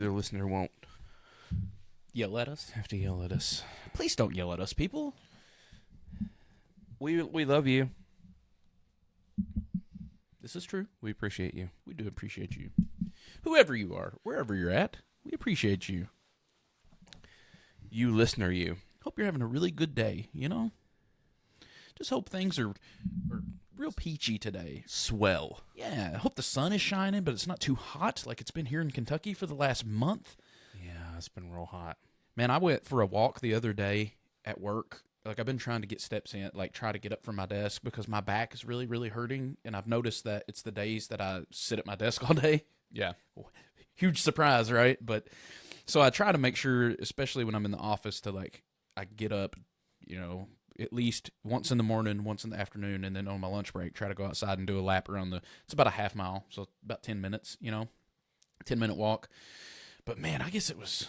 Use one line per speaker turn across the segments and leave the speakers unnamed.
The listener won't
Yell at us?
have to yell at us.
Please don't yell at us, people.
We love you.
This is true.
We appreciate you.
We do appreciate you. Whoever you are, wherever you're at, we appreciate you.
You listener, you.
Hope you're having a really good day, you know? Just hope things are real peachy today.
Swell.
Yeah, I hope the sun is shining, but it's not too hot like it's been here in Kentucky for the last month.
Yeah, it's been real hot.
Man, I went for a walk the other day at work. Like, I've been trying to get steps in, like, try to get up from my desk because my back is really, really hurting. And I've noticed that it's the days that I sit at my desk all day.
Yeah.
Huge surprise, right? But so I try to make sure, especially when I'm in the office, to, like, I get up, you know, at least once in the morning, once in the afternoon, and then on my lunch break, try to go outside and do a lap around it's about a half mile, so about 10 minutes, you know, 10-minute walk. But, man, I guess it was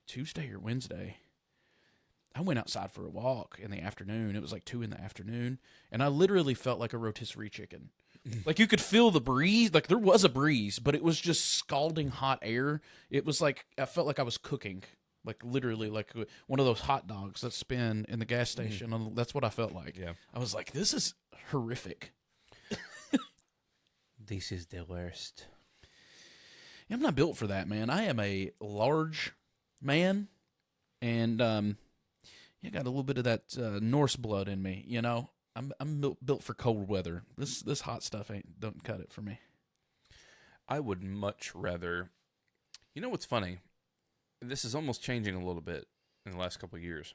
Tuesday or Wednesday. I went outside for a walk in the afternoon. It was like 2 in the afternoon, and I literally felt like a rotisserie chicken. Like, you could feel the breeze. Like, there was a breeze, but it was just scalding hot air. It was like, I felt like I was cooking. Like, literally, like one of those hot dogs that spin in the gas station. That's what I felt like.
Yeah.
I was like, this is horrific.
This is the worst.
I'm not built for that, man. I am a large man, and got a little bit of that Norse blood in me, you know? I'm built for cold weather. This hot stuff don't cut it for me.
I would much rather... You know what's funny? This is almost changing a little bit in the last couple of years.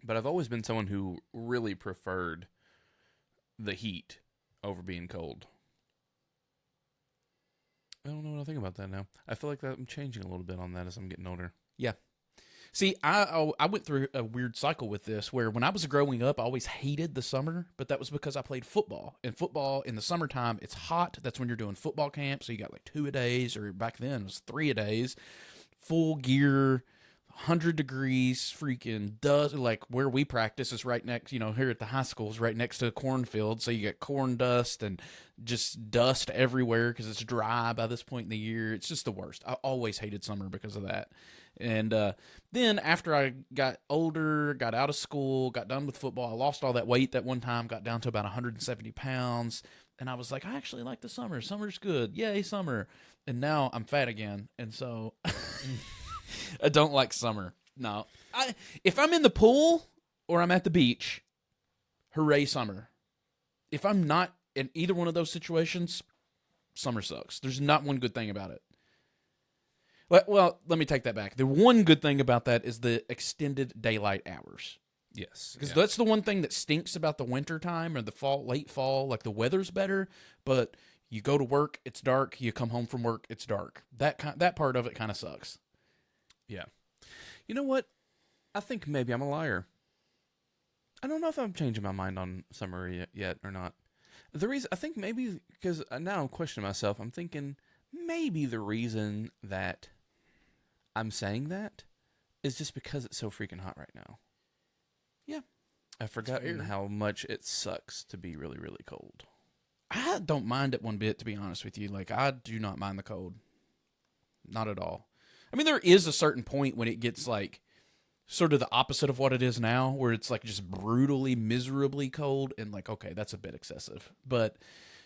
But I've always been someone who really preferred the heat over being cold. I don't know what I think about that now. I feel like I'm changing a little bit on that as I'm getting older.
Yeah. See, I went through a weird cycle with this where when I was growing up, I always hated the summer, but that was because I played football. And football in the summertime, it's hot. That's when you're doing football camp. So you got like 2-a-days, or back then it was 3-a-days. Full gear, 100 degrees, freaking dust. Like, where we practice is right next, you know, here at the high school is right next to a cornfield. So you get corn dust and just dust everywhere because it's dry by this point in the year. It's just the worst. I always hated summer because of that. And then after I got older, got out of school, got done with football, I lost all that weight that one time, got down to about 170 pounds. And I was like, I actually like the summer. Summer's good. Yay, summer. And now I'm fat again. And so I don't like summer. No. If I'm in the pool or I'm at the beach, hooray, summer. If I'm not in either one of those situations, summer sucks. There's not one good thing about it. Well, let me take that back. The one good thing about that is the extended daylight hours.
Yes.
Because that's the one thing that stinks about the winter time or the late fall. Like, the weather's better, but you go to work, it's dark. You come home from work, it's dark. That part of it kind of sucks.
Yeah. You know what? I think maybe I'm a liar. I don't know if I'm changing my mind on summer yet or not. The reason, I think maybe, because now I'm questioning myself, I'm thinking maybe the reason that I'm saying that is just because it's so freaking hot right now.
Yeah.
I've forgotten how much it sucks to be really, really cold.
I don't mind it one bit, to be honest with you. Like, I do not mind the cold. Not at all. I mean, there is a certain point when it gets, like, sort of the opposite of what it is now, where it's, like, just brutally, miserably cold, and, like, okay, that's a bit excessive. But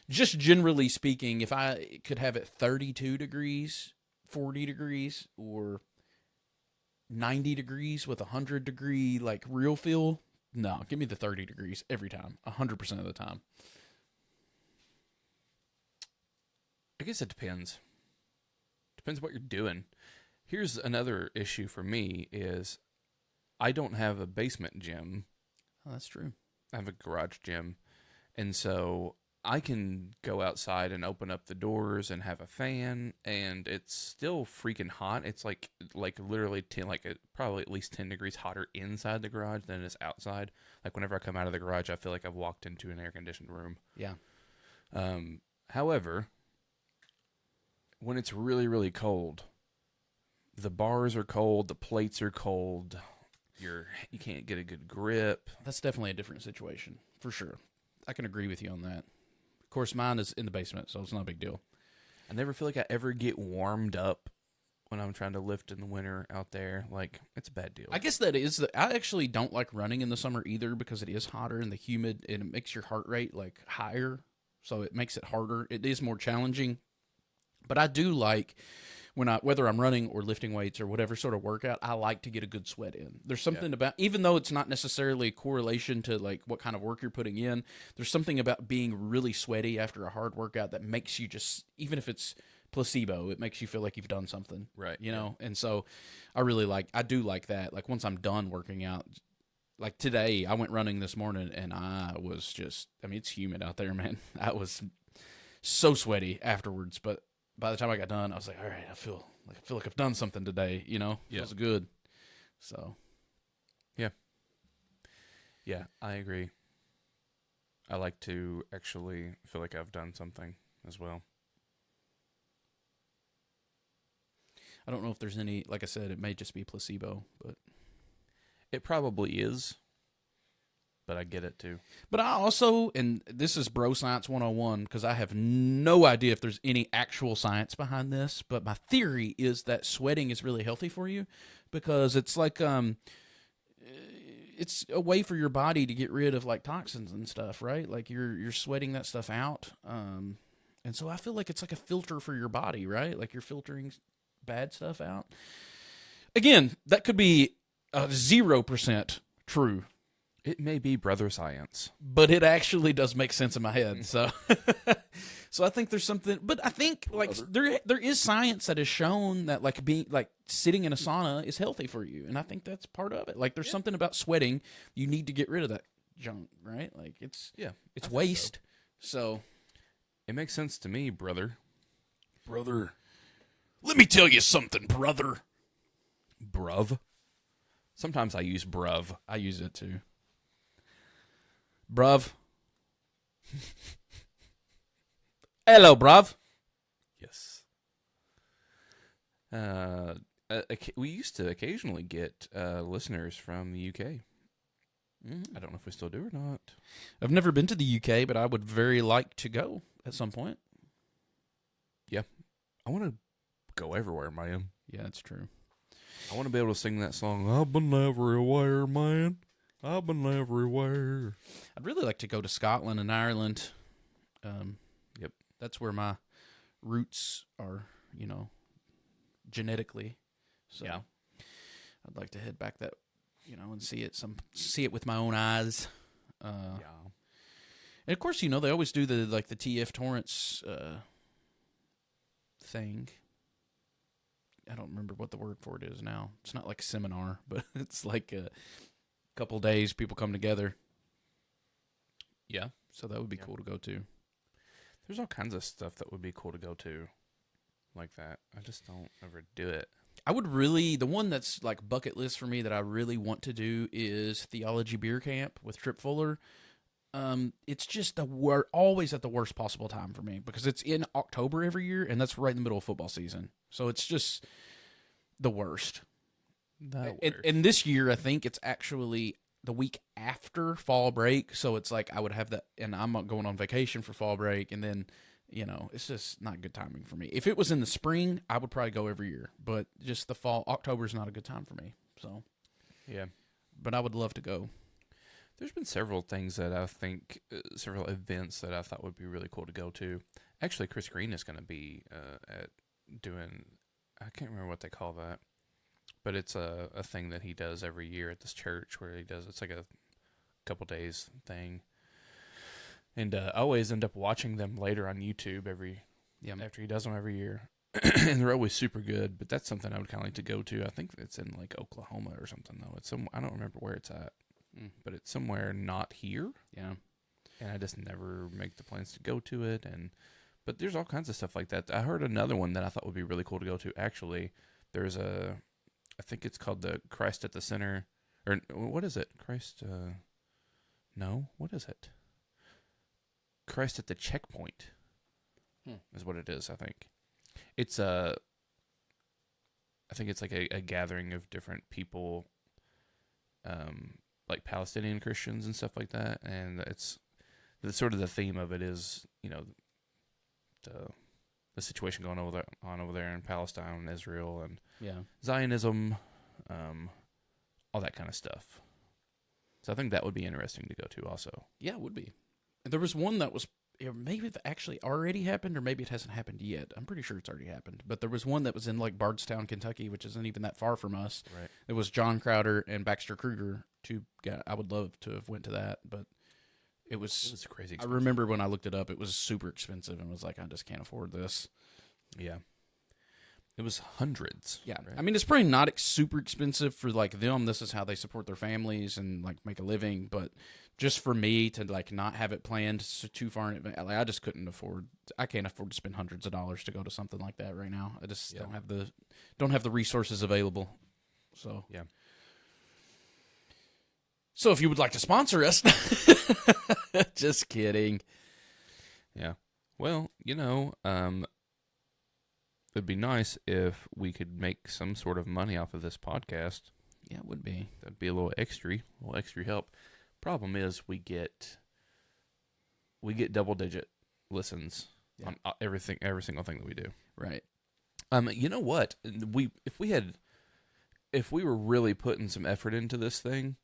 just generally speaking, if I could have it 32 degrees, 40 degrees, or 90 degrees with 100-degree, like, real feel, no, give me the 30 degrees every time, 100% of the time.
I guess it depends. Depends what you're doing. Here's another issue for me is I don't have a basement gym.
Oh, that's true.
I have a garage gym. And so I can go outside and open up the doors and have a fan, and it's still freaking hot. It's like literally probably at least 10 degrees hotter inside the garage than it is outside. Like, whenever I come out of the garage, I feel like I've walked into an air-conditioned room.
Yeah.
However, when it's really, really cold, the bars are cold, the plates are cold, you can't get a good grip.
That's definitely a different situation, for sure. I can agree with you on that. Of course, mine is in the basement, so it's not a big deal.
I never feel like I ever get warmed up when I'm trying to lift in the winter out there. Like, it's a bad deal.
I guess that is I actually don't like running in the summer either because it is hotter and the humid and it makes your heart rate like higher, so it makes it harder. It is more challenging, but I do like when whether I'm running or lifting weights or whatever sort of workout, I like to get a good sweat in. There's something about, even though it's not necessarily a correlation to like what kind of work you're putting in, there's something about being really sweaty after a hard workout that makes you just, even if it's placebo, it makes you feel like you've done something,
Right.
you know? And so I do like that. Like once I'm done working out, like today I went running this morning and I was just, I mean, it's humid out there, man. I was so sweaty afterwards, but by the time I got done, I was like, all right, I feel like I've done something today, you know?
Yeah.
Feels good. So.
Yeah, I agree. I like to actually feel like I've done something as well.
I don't know if there's any, like I said, it may just be placebo, but
It probably is, but I get it too.
But I also, and this is Bro Science 101, because I have no idea if there's any actual science behind this, but my theory is that sweating is really healthy for you because it's like, it's a way for your body to get rid of like toxins and stuff, right? Like you're sweating that stuff out. And so I feel like it's like a filter for your body, right? Like you're filtering bad stuff out. Again, that could be 0% true.
It may be brother science.
But it actually does make sense in my head. So, so I think there's something. But I think like there is science that has shown that like being like sitting in a sauna is healthy for you, and I think that's part of it. Like there's something about sweating. You need to get rid of that junk, right? Like it's waste. So
It makes sense to me, brother.
brother, let me tell you something, brother.
Bruv. Sometimes I use bruv.
I use it too. Bruv. Hello, bruv.
Yes. We used to occasionally get listeners from the UK. I don't know if we still do or not.
I've never been to the UK, but I would very like to go at some point.
Yeah. I want to go everywhere, man.
Yeah, that's true.
I want to be able to sing that song, I've been everywhere, man. I've been everywhere.
I'd really like to go to Scotland and Ireland.
Yep.
That's where my roots are, you know, genetically. So
Yeah.
I'd like to head back that, you know, and see it with my own eyes.
Yeah.
And of course, you know, they always do the TF Torrance thing. I don't remember what the word for it is now. It's not like a seminar, but it's like a couple days people come together.
Yeah.
So that would be cool to go to.
There's all kinds of stuff that would be cool to go to like that. I just don't ever do it.
I would really, the one that's like bucket list for me that I really want to do is Theology Beer Camp with Trip Fuller. It's just always at the worst possible time for me because it's in October every year, and that's right in the middle of football season. So it's just the worst. And this year, I think it's actually the week after fall break. So it's like I would have that, and I'm not going on vacation for fall break, and then, you know, it's just not good timing for me. If it was in the spring, I would probably go every year, but just the fall, October's not a good time for me. So,
yeah.
But I would love to go.
There's been several things that I think, several events that I thought would be really cool to go to. Actually, Chris Green is going to be doing, I can't remember what they call that, but it's a thing that he does every year at this church where he does, it's like a couple days thing. And I always end up watching them later on YouTube after he does them every year. And they're always super good, but that's something I would kind of like to go to. I think it's in like Oklahoma or something though. I don't remember where it's at. But it's somewhere not here.
Yeah.
And I just never make the plans to go to it. But there's all kinds of stuff like that. I heard another one that I thought would be really cool to go to. Actually, there's I think it's called the Christ at the Center. Or what is it? No, what is it? Christ at the Checkpoint is what it is, I think. It's I think it's like a gathering of different people, like Palestinian Christians and stuff like that, and it's the sort of the theme of it is, you know, the situation going over there in Palestine and Israel and
Yeah.
Zionism, all that kind of stuff. So I think that would be interesting to go to also.
Yeah, it would be. There was one that was maybe it actually already happened, or maybe it hasn't happened yet. I'm pretty sure it's already happened. But there was one that was in like Bardstown, Kentucky, which isn't even that far from us.
Right.
It was John Crowder and Baxter Kruger. I would love to have went to that, but it was
crazy
I
expensive.
remember when I looked it up, it was super expensive and was like, I just can't afford this.
Yeah. It was hundreds.
Yeah.
Right?
I mean, it's probably not super expensive for like them. This is how they support their families and like make a living. But just for me to like not have it planned too far in advance, like, I can't afford to spend hundreds of dollars to go to something like that right now. I just don't have the resources available. So,
yeah.
So if you would like to sponsor us, just kidding.
Yeah. Well, it'd be nice if we could make some sort of money off of this podcast.
Yeah, it would be.
That'd be a little extra help. Problem is, we get double-digit listens on every single thing that we do.
Right.
You know what? If we were really putting some effort into this thing,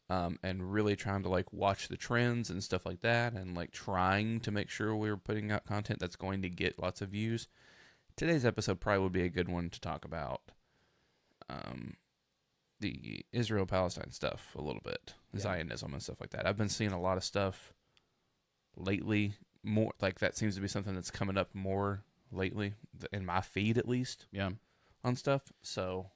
and really trying to like watch the trends and stuff like that, and like trying to make sure we were putting out content that's going to get lots of views, today's episode probably would be a good one to talk about the Israel-Palestine stuff a little bit, Zionism and stuff like that. I've been seeing a lot of stuff lately, more like that seems to be something that's coming up more lately, in my feed at least, on stuff. So,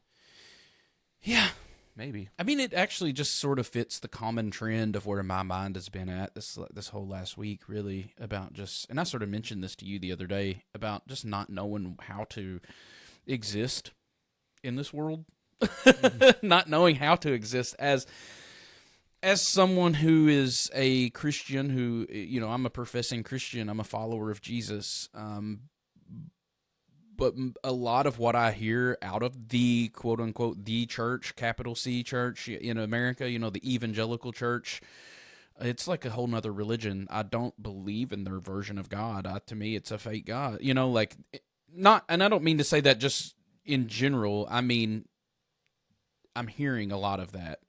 yeah.
Maybe.
I mean, it actually just sort of fits the common trend of where my mind has been at this whole last week, really, about just, and I sort of mentioned this to you the other day, about just not knowing how to exist in this world. Not knowing how to exist as someone who is a Christian, who, I'm a professing Christian, I'm a follower of Jesus, but a lot of what I hear out of the quote-unquote the church, capital C church in America, the evangelical church, it's like a whole nother religion. I don't believe in their version of God. To me, it's a fake God. And I don't mean to say that just in general. I mean, I'm hearing a lot of that,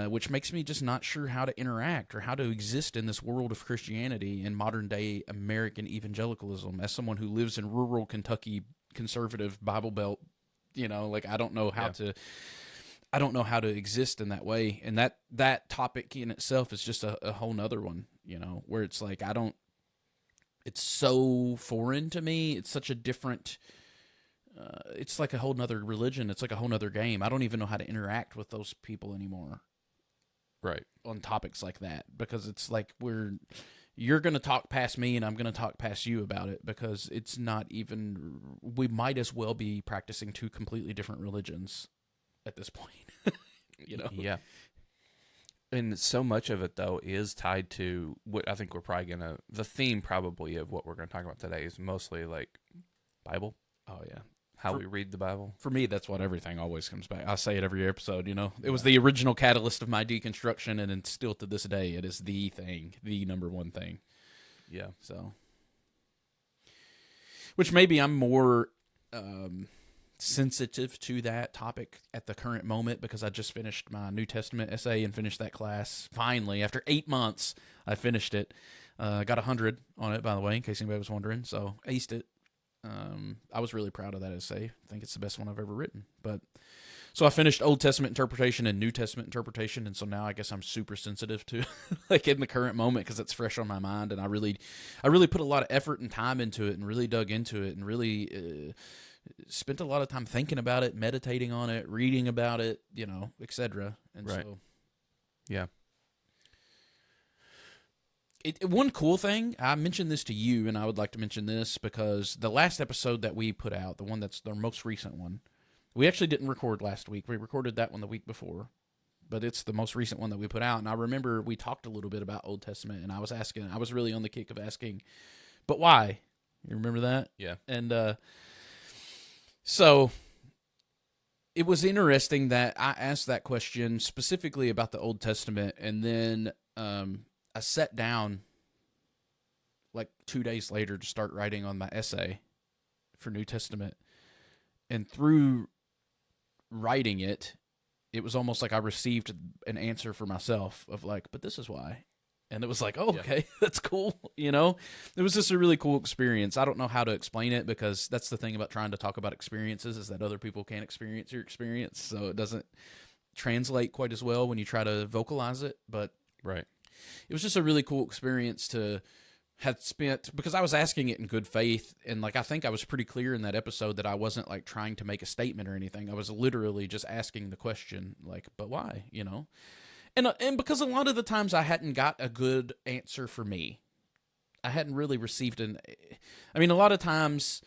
which makes me just not sure how to interact or how to exist in this world of Christianity and modern-day American evangelicalism. As someone who lives in rural Kentucky, conservative Bible Belt, I don't know how to. I don't know how to exist in that way, and that topic in itself is just a whole nother one. Where it's like it's so foreign to me. It's such a different. It's like a whole nother religion. It's like a whole nother game. I don't even know how to interact with those people anymore.
Right.
On topics like that, because it's like you're going to talk past me and I'm going to talk past you about it, because it's not even, we might as well be practicing two completely different religions at this point.
Yeah. And so much of it, though, is tied to what I think we're probably the theme probably of what we're going to talk about today is mostly like Bible.
Oh, yeah.
How we read the Bible.
For me, that's what everything always comes back. I say it every episode, It was the original catalyst of my deconstruction, and it's still to this day, it is the thing, the number one thing.
Yeah.
So, which maybe I'm more sensitive to that topic at the current moment, because I just finished my New Testament essay and finished that class. Finally, after 8 months, I finished it. Got 100 on it, by the way, in case anybody was wondering. So, aced it. I was really proud of that essay. I think it's the best one I've ever written. But so I finished Old Testament interpretation and New Testament interpretation, and so now I guess I'm super sensitive to like in the current moment, because it's fresh on my mind, and I really put a lot of effort and time into it, and really dug into it, and really spent a lot of time thinking about it, meditating on it, reading about it, etc. And
right.
So,
yeah.
One cool thing, I mentioned this to you, and I would like to mention this because the last episode that we put out, the one that's the most recent one, we actually didn't record last week. We recorded that one the week before, but it's the most recent one that we put out. And I remember we talked a little bit about Old Testament, and I was really on the kick of asking, but why? You remember that?
Yeah.
And so it was interesting that I asked that question specifically about the Old Testament, and then I sat down like 2 days later to start writing on my essay, for New Testament. And through writing it, it was almost like I received an answer for myself of like, but this is why. And it was like, oh, okay, that's cool. You know, it was just a really cool experience. I don't know how to explain it, because that's the thing about trying to talk about experiences, is that other people can't experience your experience. So it doesn't translate quite as well when you try to vocalize it. But
Right.
it was just a really cool experience to have spent, because I was asking it in good faith. And like, I think I was pretty clear in that episode that I wasn't like trying to make a statement or anything. I was literally just asking the question, like, but why, you know? And because a lot of the times I hadn't got a good answer for me. I hadn't really received I mean, a lot of times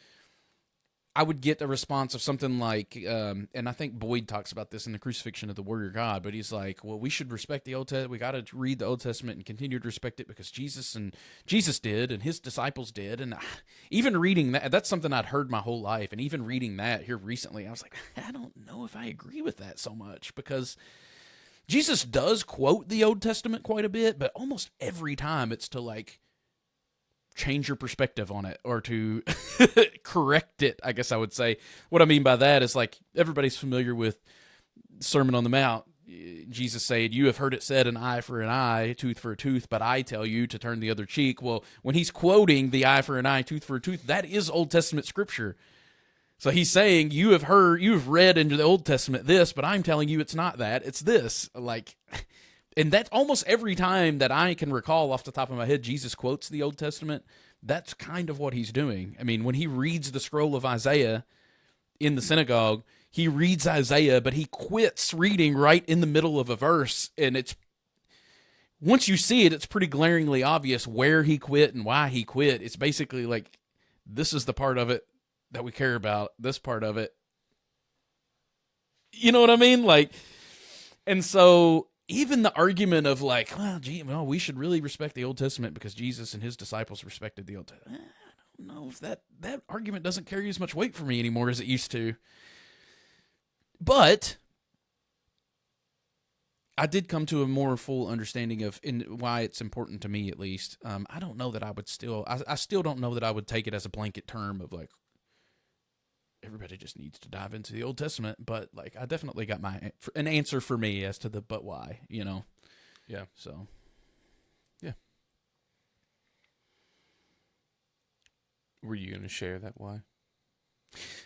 I would get a response of something like, and I think Boyd talks about this in The Crucifixion of the Warrior God, but he's like, well, we should respect the Old Testament. We got to read the Old Testament and continue to respect it because Jesus did, and his disciples did. And even reading that's something I'd heard my whole life. And even reading that here recently, I was like, I don't know if I agree with that so much, because Jesus does quote the Old Testament quite a bit, but almost every time it's to like change your perspective on it or to correct it, I guess I would say. What I mean by that is, like, everybody's familiar with Sermon on the Mount. Jesus said, you have heard it said, an eye for an eye, tooth for a tooth, but I tell you to turn the other cheek. Well, when he's quoting the eye for an eye, tooth for a tooth, that is Old Testament scripture. So he's saying, you have read into the Old Testament this, but I'm telling you it's not that, it's this. Like, and that's almost every time that I can recall off the top of my head, Jesus quotes the Old Testament. That's kind of what he's doing. I mean, when he reads the scroll of Isaiah in the synagogue, he reads Isaiah, but he quits reading right in the middle of a verse. And it's, once you see it, it's pretty glaringly obvious where he quit and why he quit. It's basically like, this is the part of it that we care about, this part of it. You know what I mean? Like, and so even the argument of like, well, we should really respect the Old Testament because Jesus and his disciples respected the Old Testament. I don't know if that argument doesn't carry as much weight for me anymore as it used to. But I did come to a more full understanding of why it's important to me, at least. I don't know that I would I still don't know that I would take it as a blanket term of like, everybody just needs to dive into the Old Testament, but like, I definitely got an answer for me as to the but why, you know?
Yeah.
So,
yeah. Were you going to share that why?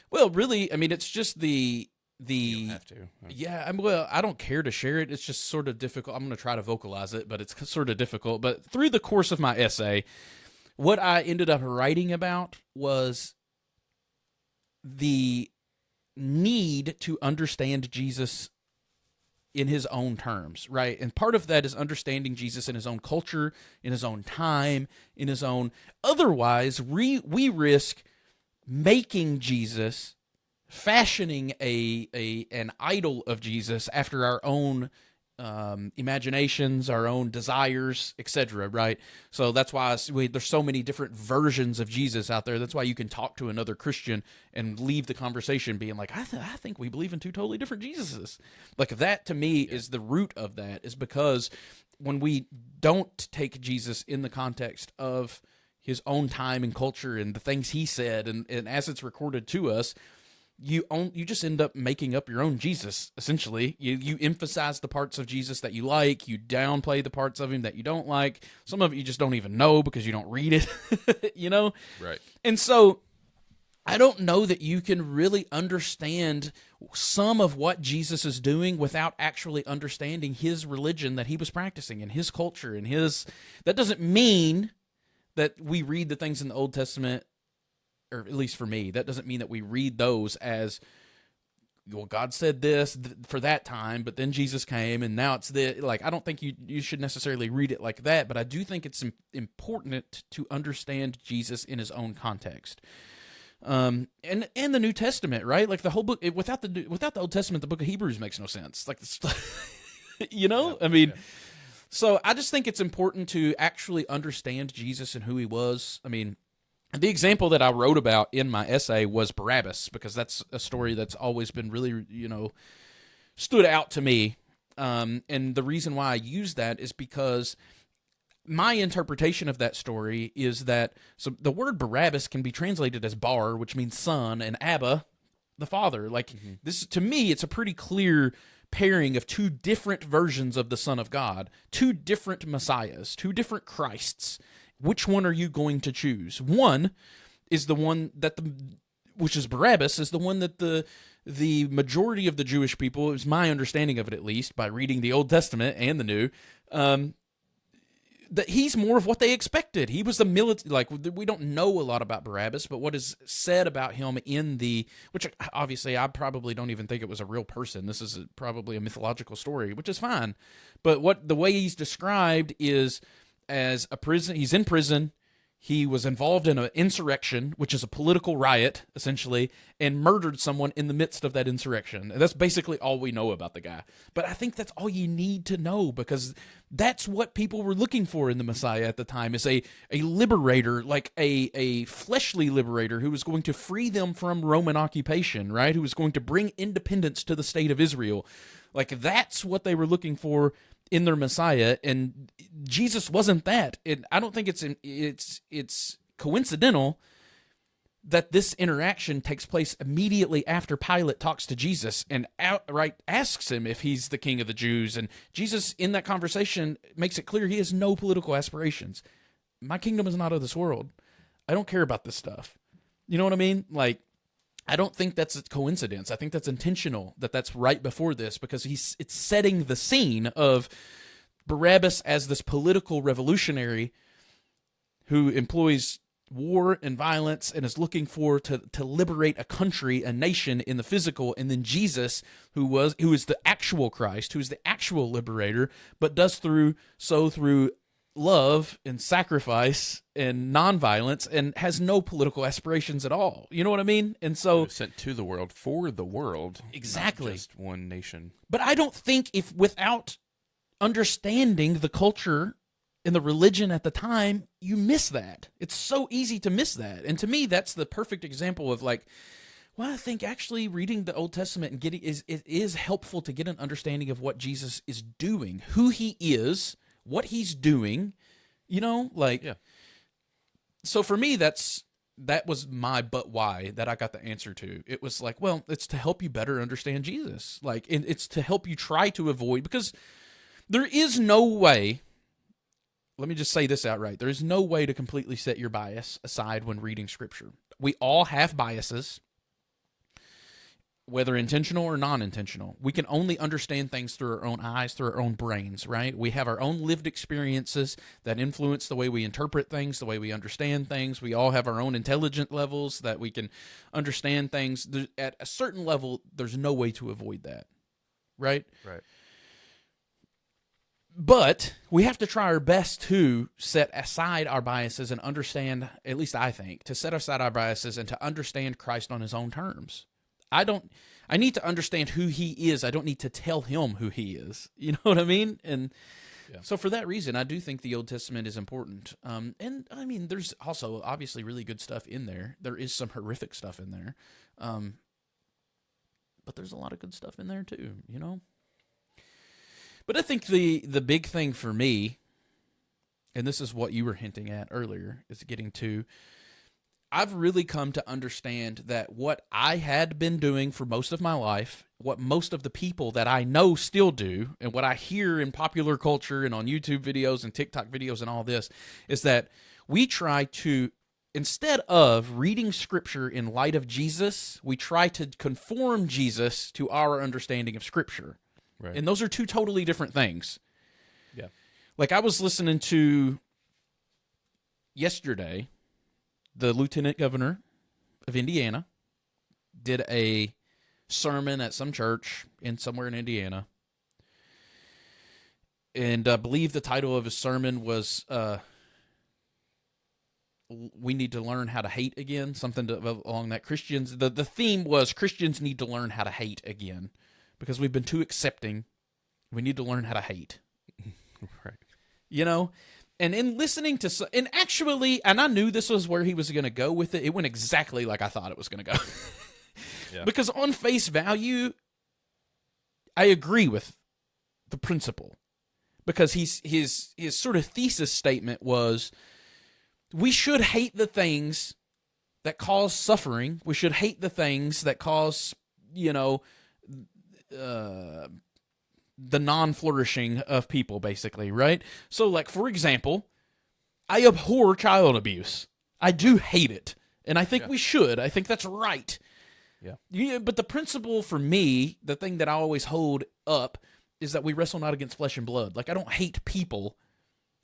Well, really, I mean, it's just you
don't have to.
Yeah, well, I don't care to share it. It's just sort of difficult. I'm going to try to vocalize it, but it's sort of difficult. But through the course of my essay, what I ended up writing about was the need to understand Jesus in his own terms, right? And part of that is understanding Jesus in his own culture, in his own time, in his own... Otherwise, we risk making Jesus, fashioning an idol of Jesus after our own imaginations, our own desires, etc., right? So that's why there's so many different versions of Jesus out there. That's why you can talk to another Christian and leave the conversation being like, I think we believe in two totally different Jesuses. Like, that to me is the root of that, is because when we don't take Jesus in the context of his own time and culture and the things he said, and as it's recorded to us, you just end up making up your own Jesus, essentially. You emphasize the parts of Jesus that you like, you downplay the parts of him that you don't like. Some of it you just don't even know because you don't read it, you know?
Right.
And so I don't know that you can really understand some of what Jesus is doing without actually understanding his religion that he was practicing and his culture and his... That doesn't mean that we read the things in the Old Testament, or at least for me, that doesn't mean that we read those as, well, God said this for that time, but then Jesus came, and now it's the... Like, I don't think you should necessarily read it like that, but I do think it's important to understand Jesus in his own context. And the New Testament, right? Like, the whole book, without the Old Testament, the book of Hebrews makes no sense. Like, you know?
Yeah,
I mean...
yeah.
So I just think it's important to actually understand Jesus and who he was. I mean, the example that I wrote about in my essay was Barabbas, because that's a story that's always been really, stood out to me. And the reason why I use that is because my interpretation of that story is that so the word Barabbas can be translated as Bar, which means son, and Abba, the father. Like this, to me, it's a pretty clear pairing of two different versions of the Son of God, two different Messiahs, two different Christs. Which one are you going to choose? One is the one that which is Barabbas, is the one that the majority of the Jewish people, is my understanding of it at least, by reading the Old Testament and the New, that he's more of what they expected. He was the military, like, we don't know a lot about Barabbas, but what is said about him which obviously I probably don't even think it was a real person. This is probably a mythological story, which is fine. But the way he's described is as he's in prison. He was involved in an insurrection, which is a political riot, essentially, and murdered someone in the midst of that insurrection. And that's basically all we know about the guy. But I think that's all you need to know, because that's what people were looking for in the Messiah at the time, is a liberator, like a fleshly liberator who was going to free them from Roman occupation, right? Who was going to bring independence to the state of Israel. Like, that's what they were looking for in their Messiah, and Jesus wasn't that. I don't think it's coincidental that this interaction takes place immediately after Pilate talks to Jesus and outright asks him if he's the king of the Jews. And Jesus, in that conversation, makes it clear he has no political aspirations. My kingdom is not of this world. I don't care about this stuff. You know what I mean? Like, I don't think that's a coincidence. I think that's intentional, that's right before this, because it's setting the scene of Barabbas as this political revolutionary who employs war and violence and is looking to liberate a country, a nation in the physical, and then Jesus, who is the actual Christ, who is the actual liberator, but does through love and sacrifice and nonviolence, and has no political aspirations at all. You know what I mean? And so
sent to the world for the world,
exactly,
not just one nation.
But I don't think if without understanding the culture and the religion at the time, you miss that. It's so easy to miss that. And to me, that's the perfect example of like, well, I think actually reading the Old Testament and it is helpful to get an understanding of what Jesus is doing, who he is, what he's doing, like, yeah. So for me, that was my but why that I got the answer to. It was like, well, it's to help you better understand Jesus. Like, it's to help you try to avoid, because there is no way, let me just say this outright, there is no way to completely set your bias aside when reading Scripture. We all have biases, whether intentional or non-intentional. We can only understand things through our own eyes, through our own brains, right? We have our own lived experiences that influence the way we interpret things, the way we understand things. We all have our own intelligence levels that we can understand things. At a certain level, there's no way to avoid that, right?
Right.
But we have to try our best to set aside our biases and understand, at least I think, to set aside our biases and to understand Christ on his own terms. I need to understand who he is. I don't need to tell him who he is. You know what I mean? And so for that reason, I do think the Old Testament is important. And I mean, there's also obviously really good stuff in there. There is some horrific stuff in there. But there's a lot of good stuff in there too, But I think the big thing for me, and this is what you were hinting at earlier, is getting to, I've really come to understand that what I had been doing for most of my life, what most of the people that I know still do, and what I hear in popular culture and on YouTube videos and TikTok videos and all this, is that we try to, instead of reading Scripture in light of Jesus, we try to conform Jesus to our understanding of Scripture. Right. And those are two totally different things.
Yeah.
Like, I was listening to yesterday, the lieutenant governor of Indiana did a sermon at some church somewhere in Indiana. And I believe the title of his sermon was, we need to learn how to hate again, something along that. The theme was Christians need to learn how to hate again because we've been too accepting. We need to learn how to hate.
Right.
And in listening to, and I knew this was where he was going to go with it. It went exactly like I thought it was going to go.
Yeah.
Because on face value, I agree with the principle. because his sort of thesis statement was, we should hate the things that cause suffering. We should hate the things that cause, the non-flourishing of people, basically, right? So, like, for example, I abhor child abuse. I do hate it. And I think we should. I think that's right. Yeah. But the principle for me, the thing that I always hold up, is that we wrestle not against flesh and blood. Like, I don't hate people.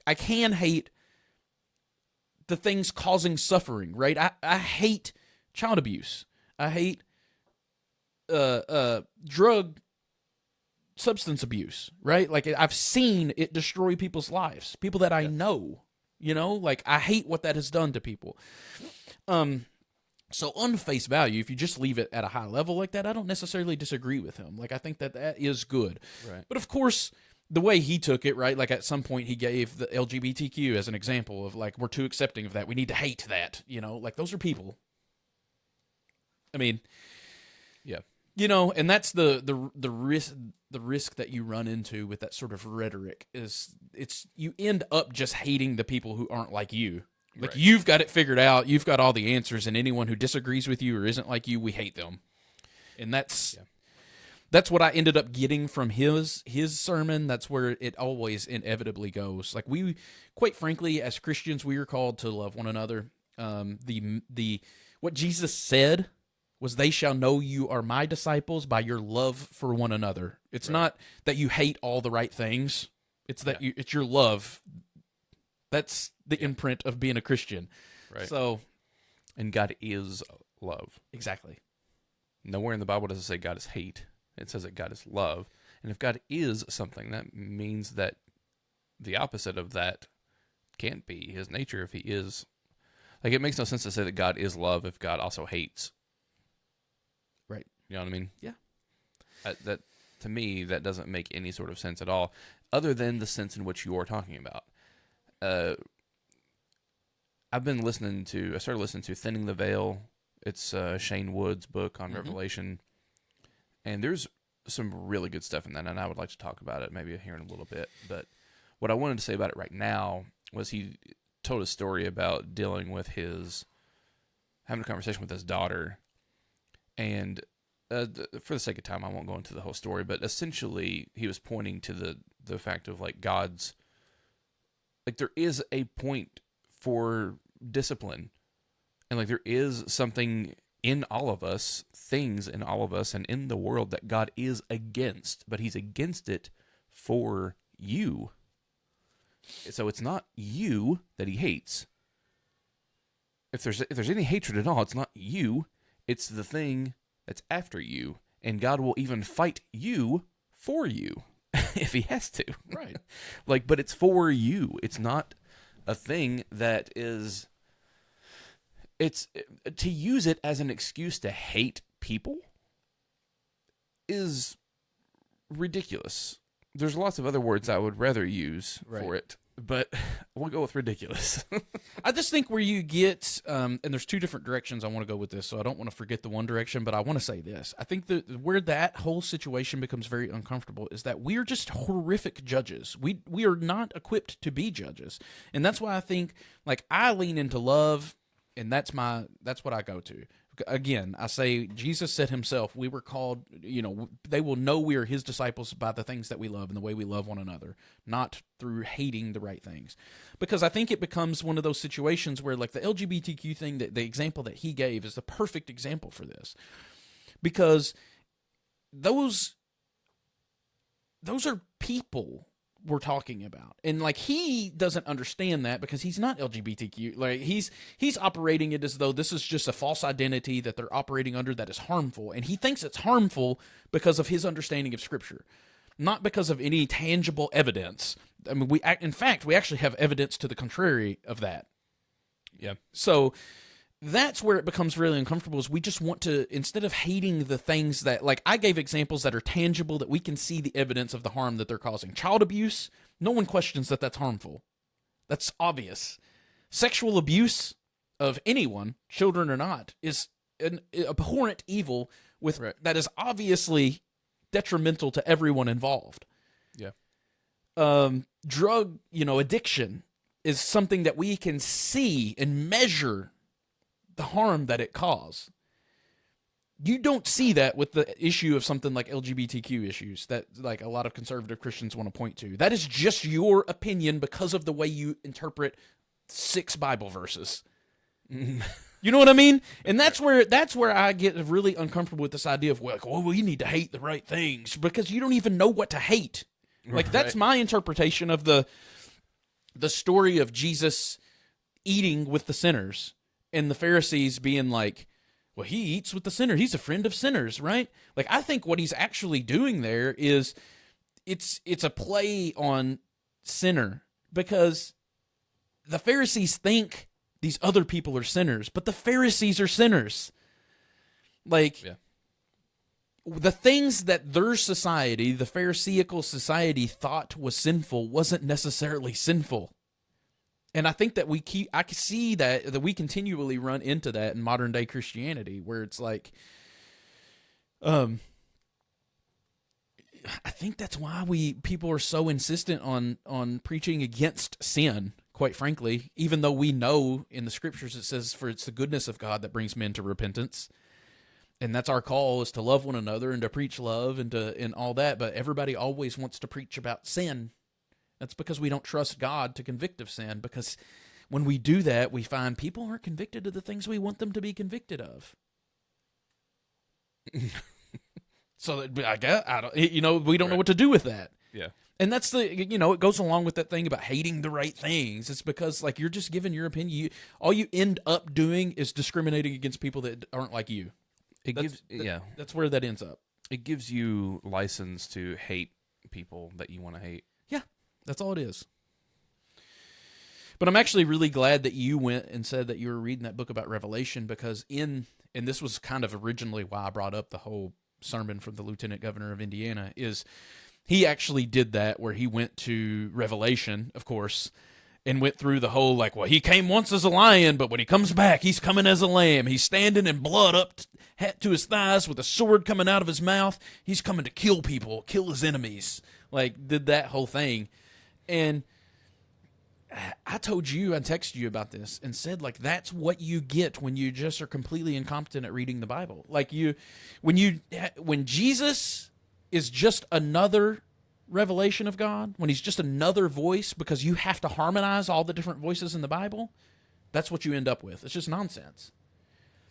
I can hate the things causing suffering, right? I hate child abuse. I hate drug substance abuse, right? Like, I've seen it destroy people's lives, people that I know, like, I hate what that has done to people. So on face value, if you just leave it at a high level like that, I don't necessarily disagree with him. Like, I think that is good.
Right.
But of course, the way he took it, right? Like, at some point he gave the LGBTQ as an example of, like, we're too accepting of that. We need to hate that, like, those are people. I mean,
yeah.
And that's the risk that you run into with that sort of rhetoric is you end up just hating the people who aren't like you. Like,
right.
You've got it figured out, you've got all the answers, and anyone who disagrees with you or isn't like you, we hate them. And that's what I ended up getting from his sermon. That's where it always inevitably goes. Like, we, quite frankly, as Christians, we are called to love one another. What Jesus said was, they shall know you are my disciples by your love for one another. It's not that you hate all the right things. It's that it's your love. That's the imprint of being a Christian.
Right.
So,
and God is love.
Exactly.
Nowhere in the Bible does it say God is hate. It says that God is love. And if God is something, that means that the opposite of that can't be his nature if he is. Like, it makes no sense to say that God is love if God also hates.
Right.
You know what I mean?
Yeah.
That to me, that doesn't make any sort of sense at all, other than the sense in which you are talking about. I started listening to Thinning the Veil. It's Shane Wood's book on Revelation. And there's some really good stuff in that, and I would like to talk about it maybe here in a little bit. But what I wanted to say about it right now was he told a story about dealing with having a conversation with his daughter. And for the sake of time, I won't go into the whole story, but essentially he was pointing to the fact of, like, God's, like, there is a point for discipline. And, like, there is something in all of us, things in all of us and in the world that God is against, but he's against it for you. So it's not you that he hates. If there's any hatred at all, it's not you. It's the thing that's after you, and God will even fight you for you if he has to.
Right.
Like, but it's for you. It's not a thing that is. It's to use it as an excuse to hate people is ridiculous. There's lots of other words I would rather use for it, but we'll go with ridiculous.
I just think where you get, and there's two different directions I want to go with this, so I don't want to forget the one direction, but I want to say this. I think that where that whole situation becomes very uncomfortable is that we are just horrific judges. We are not equipped to be judges. And that's why I think, like, I lean into love, and that's what I go to. Again, I say Jesus said himself, we were called, they will know we are his disciples by the things that we love and the way we love one another, not through hating the right things. Because I think it becomes one of those situations where, like, the LGBTQ thing, the example that he gave is the perfect example for this. Because those are people we're talking about. And, like, he doesn't understand that because he's not LGBTQ. Like, he's operating it as though this is just a false identity that they're operating under that is harmful. And he thinks it's harmful because of his understanding of Scripture, not because of any tangible evidence. I mean, we actually have evidence to the contrary of that.
Yeah.
So that's where it becomes really uncomfortable, is we just want to, instead of hating the things that, like, I gave examples that are tangible, that we can see the evidence of the harm that they're causing. Child abuse, no one questions that that's harmful. That's obvious. Sexual abuse of anyone, children or not, is an abhorrent evil that is obviously detrimental to everyone involved.
Yeah.
drug, addiction is something that we can see and measure the harm that it caused. You don't see that with the issue of something like LGBTQ issues that like a lot of conservative Christians want to point to. That is just your opinion because of the way you interpret 6 Bible verses. You know what I mean? And that's where I get really uncomfortable with this idea of like, well, we need to hate the right things because you don't even know what to hate. Like that's my interpretation of the story of Jesus eating with the sinners and the Pharisees being like, well, he eats with the sinner. He's a friend of sinners, right? Like, I think what he's actually doing there is it's a play on sinner because the Pharisees think these other people are sinners, but the Pharisees are sinners. Like, the things that their society, the Pharisaical society, thought was sinful wasn't necessarily sinful. And I think that I can see that we continually run into that in modern day Christianity, where it's like, I think that's why people are so insistent on preaching against sin, quite frankly, even though we know in the scriptures it says, for it's the goodness of God that brings men to repentance. And that's our call, is to love one another and to preach love and all that. But everybody always wants to preach about sin. That's because we don't trust God to convict of sin, because when we do that, we find people aren't convicted of the things we want them to be convicted of. So I guess, we don't know what to do with that.
Yeah.
And that's it goes along with that thing about hating the right things. It's because like you're just giving your opinion. All you end up doing is discriminating against people that aren't like you. That's where that ends up.
It gives you license to hate people that you want to hate.
Yeah. That's all it is. But I'm actually really glad that you went and said that you were reading that book about Revelation, because and this was kind of originally why I brought up the whole sermon from the Lieutenant Governor of Indiana, is he actually did that, where he went to Revelation, of course, and went through the whole, like, well, he came once as a lion, but when he comes back, he's coming as a lamb. He's standing in blood up to his thighs with a sword coming out of his mouth. He's coming to kill people, kill his enemies. Like, did that whole thing. And I told you, I texted you about this and said, like, that's what you get when you just are completely incompetent at reading the Bible. Like, when Jesus is just another revelation of God, when he's just another voice, because you have to harmonize all the different voices in the Bible, that's what you end up with. It's just nonsense.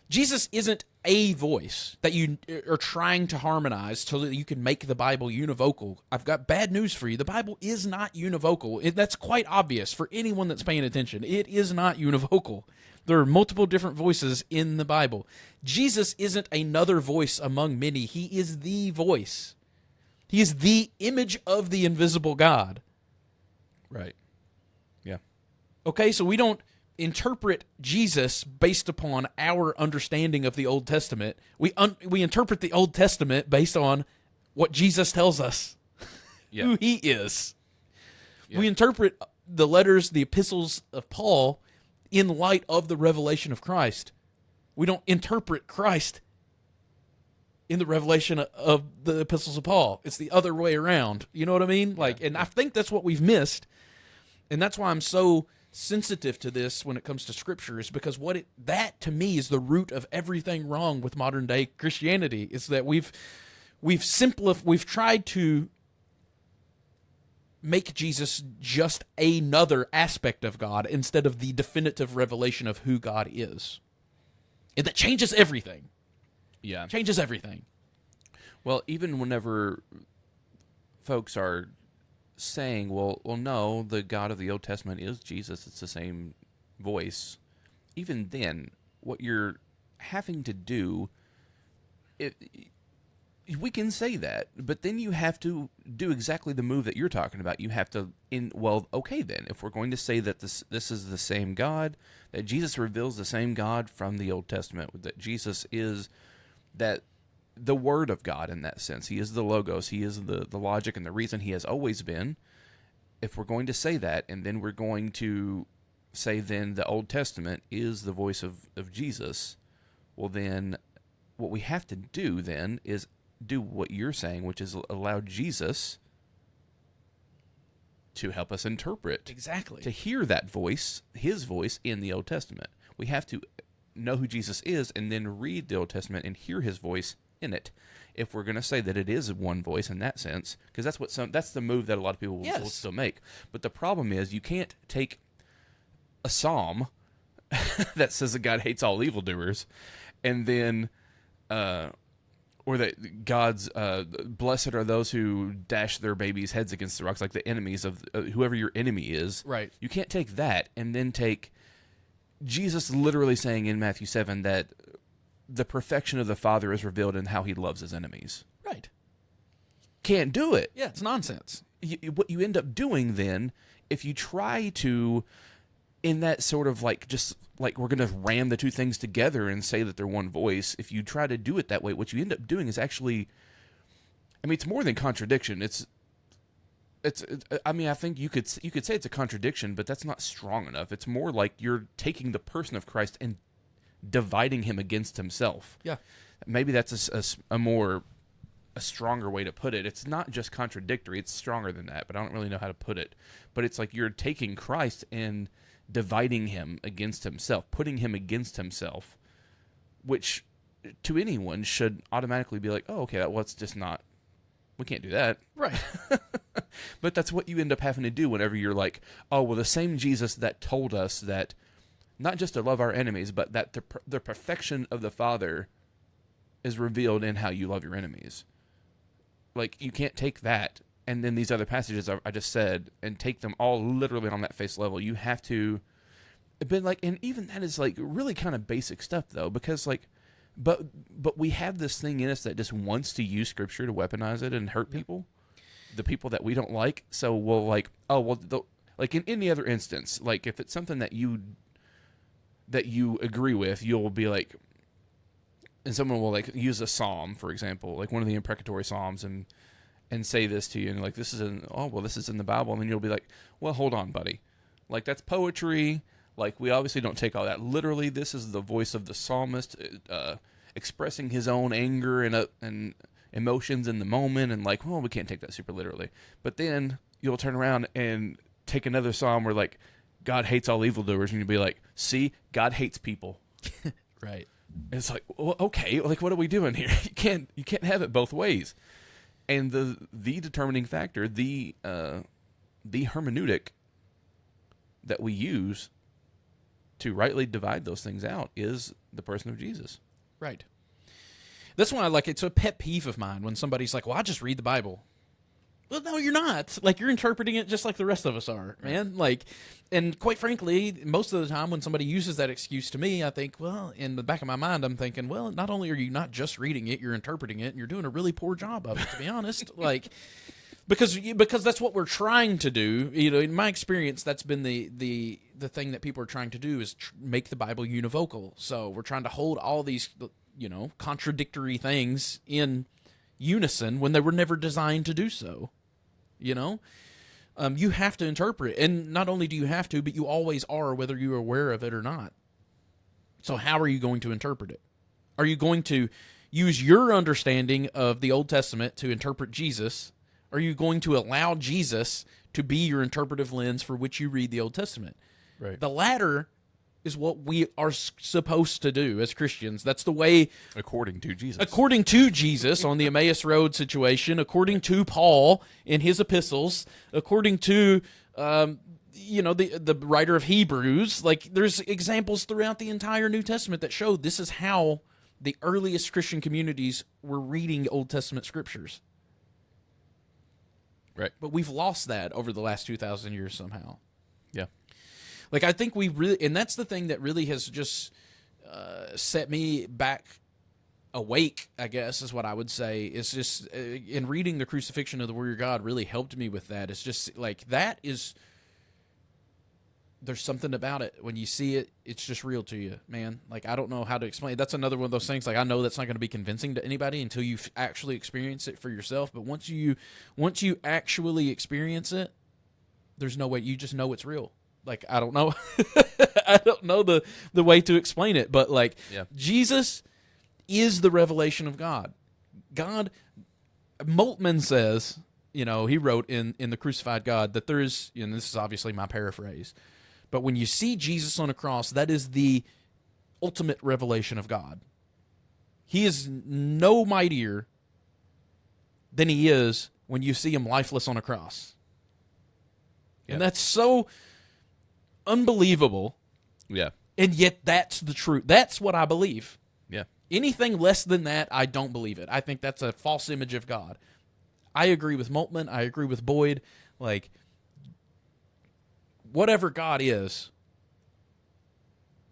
Jesus isn't a voice that you are trying to harmonize so that you can make the Bible univocal. I've got bad news for you. The Bible is not univocal. That's quite obvious for anyone that's paying attention. It is not univocal. There are multiple different voices in the Bible. Jesus isn't another voice among many. He is the voice. He is the image of the invisible God.
Right. Yeah.
Okay, so we don't interpret Jesus based upon our understanding of the Old Testament. We interpret the Old Testament based on what Jesus tells us, who he is. Yeah. We interpret the letters, the epistles of Paul in light of the revelation of Christ. We don't interpret Christ in the revelation of the epistles of Paul. It's the other way around. You know what I mean? Like, and I think that's what we've missed. And that's why I'm so sensitive to this when it comes to Scripture, is because that to me is the root of everything wrong with modern day Christianity, is that we've tried to make Jesus just another aspect of God instead of the definitive revelation of who God is. And that changes everything.
Yeah.
Changes everything.
Well, even whenever folks are saying, well, no, the God of the Old Testament is Jesus, it's the same voice. Even then, what you're having to do, we can say that, but then you have to do exactly the move that you're talking about. You have to, okay then, if we're going to say that this is the same God, that Jesus reveals the same God from the Old Testament, that Jesus is the Word of God in that sense. He is the Logos. He is the logic and the reason he has always been. If we're going to say that, and then we're going to say then the Old Testament is the voice of Jesus, well then what we have to do then is do what you're saying, which is allow Jesus to help us interpret,
Exactly.
to hear that voice, his voice in the Old Testament. We have to know who Jesus is and then read the Old Testament and hear his voice in it. If we're going to say that it is one voice in that sense, because that's the move that a lot of people will still make. But the problem is you can't take a psalm that says that God hates all evildoers, and then, or that God's blessed are those who dash their babies' heads against the rocks, like the enemies of whoever your enemy is.
Right.
You can't take that and then take Jesus literally saying in Matthew 7 that the perfection of the Father is revealed in how he loves his enemies.
Right.
Can't do it.
Yeah, it's nonsense.
What you end up doing then, if you try to, in that sort of like, just like we're going to ram the two things together and say that they're one voice, if you try to do it that way, what you end up doing is actually, I mean, it's more than contradiction. I mean, I think you could say it's a contradiction, but that's not strong enough. It's more like you're taking the person of Christ and dividing him against himself.
Yeah.
Maybe that's a stronger way to put it. It's not just contradictory. It's stronger than that, but I don't really know how to put it. But it's like you're taking Christ and dividing him against himself, putting him against himself, which to anyone should automatically be like, oh, okay, well, it's just not, we can't do that.
Right.
But that's what you end up having to do whenever you're like, oh, well, the same Jesus that told us that not just to love our enemies, but that the perfection of the Father is revealed in how you love your enemies. Like, you can't take that and then these other passages I just said and take them all literally on that face level. You have to, but like, and even that is like really kind of basic stuff though, because like, but we have this thing in us that just wants to use Scripture to weaponize it and hurt people, the people that we don't like. So we'll like, oh well, like in any other instance, like if it's something that you agree with, you'll be like, and someone will like use a psalm, for example, like one of the imprecatory psalms, and say this to you, and like this is in the Bible, and then you'll be like, well, hold on, buddy, like that's poetry. Like we obviously don't take all that literally. This is the voice of the psalmist expressing his own anger and emotions in the moment, and like, well, we can't take that super literally. But then you'll turn around and take another psalm where like God hates all evildoers, and you'll be like, see, God hates people.
Right.
And it's like, well, okay, like what are we doing here? You can't have it both ways. And the determining factor, the hermeneutic that we use to rightly divide those things out is the person of Jesus.
Right. That's why, like, it's a pet peeve of mine when somebody's like, well, I just read the Bible. Well, no, you're not. Like, you're interpreting it just like the rest of us are, man. Like, and quite frankly, most of the time when somebody uses that excuse to me, I think, well, in the back of my mind, I'm thinking, well, not only are you not just reading it, you're interpreting it, and you're doing a really poor job of it, to be honest. Like, because that's what we're trying to do. You know, in my experience, that's been the thing that people are trying to do is make the Bible univocal. So we're trying to hold all these, you know, contradictory things in unison when they were never designed to do so. You know, you have to interpret, and not only do you have to, but you always are, whether you're aware of it or not. So how are you going to interpret it? Are you going to use your understanding of the Old Testament to interpret Jesus? Are you going to allow Jesus to be your interpretive lens for which you read the Old Testament?
Right.
The latter is what we are supposed to do as Christians. That's the way,
according to Jesus.
According to Jesus on the Emmaus Road situation, according to Paul in his epistles, according to you know, the writer of Hebrews. Like, there's examples throughout the entire New Testament that show this is how the earliest Christian communities were reading Old Testament scriptures.
Right.
But we've lost that over the last 2,000 years somehow.
Yeah.
Like, I think we really, and that's the thing that really has just set me back awake, I guess, is what I would say. It's just, in reading the crucifixion of the Warrior God really helped me with that. It's just, like, that is, there's something about it. When you see it, it's just real to you, man. Like, I don't know how to explain it. That's another one of those things, like, I know that's not going to be convincing to anybody until you actually experience it for yourself, but once you actually experience it, there's no way, you just know it's real. Like, I don't know. I don't know the way to explain it, but like,
yeah.
Jesus is the revelation of God. God, Moltmann says, he wrote in The Crucified God that there is, and this is obviously my paraphrase, but when you see Jesus on a cross, that is the ultimate revelation of God. He is no mightier than he is when you see him lifeless on a cross.
Yep.
And that's so unbelievable.
Yeah.
And yet that's the truth. That's what I believe.
Yeah.
Anything less than that, I don't believe it. I think that's a false image of God. I agree with Moltmann. I agree with Boyd. Like, whatever God is,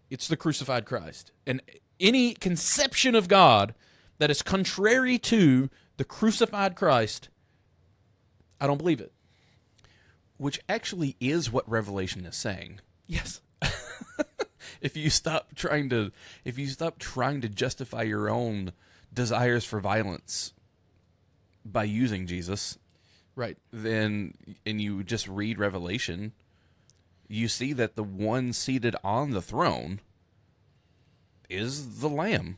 it's the crucified Christ. And any conception of God that is contrary to the crucified Christ, I don't believe it.
Which actually is what Revelation is saying.
Yes.
If you stop trying to justify your own desires for violence by using Jesus,
Right.
then, and you just read Revelation, you see that the one seated on the throne is the Lamb.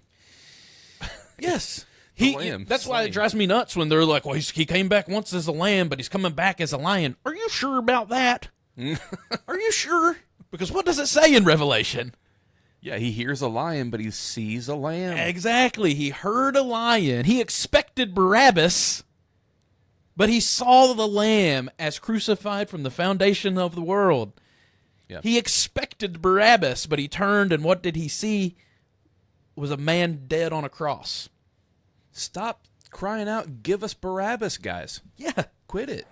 Yes.
Lamb
That's why it
slain.
drives me nuts when they're like, well, he came back once as a lamb, but he's coming back as a lion. Are you sure about that? Are you sure? Because what does it say in Revelation?
Yeah, he hears a lion, but he sees a lamb.
Exactly. He heard a lion. He expected Barabbas, but he saw the lamb as crucified from the foundation of the world.
Yep.
He expected Barabbas, but he turned, and what did he see? Was a man dead on a cross.
Stop crying out, give us Barabbas, guys.
Yeah.
Quit it.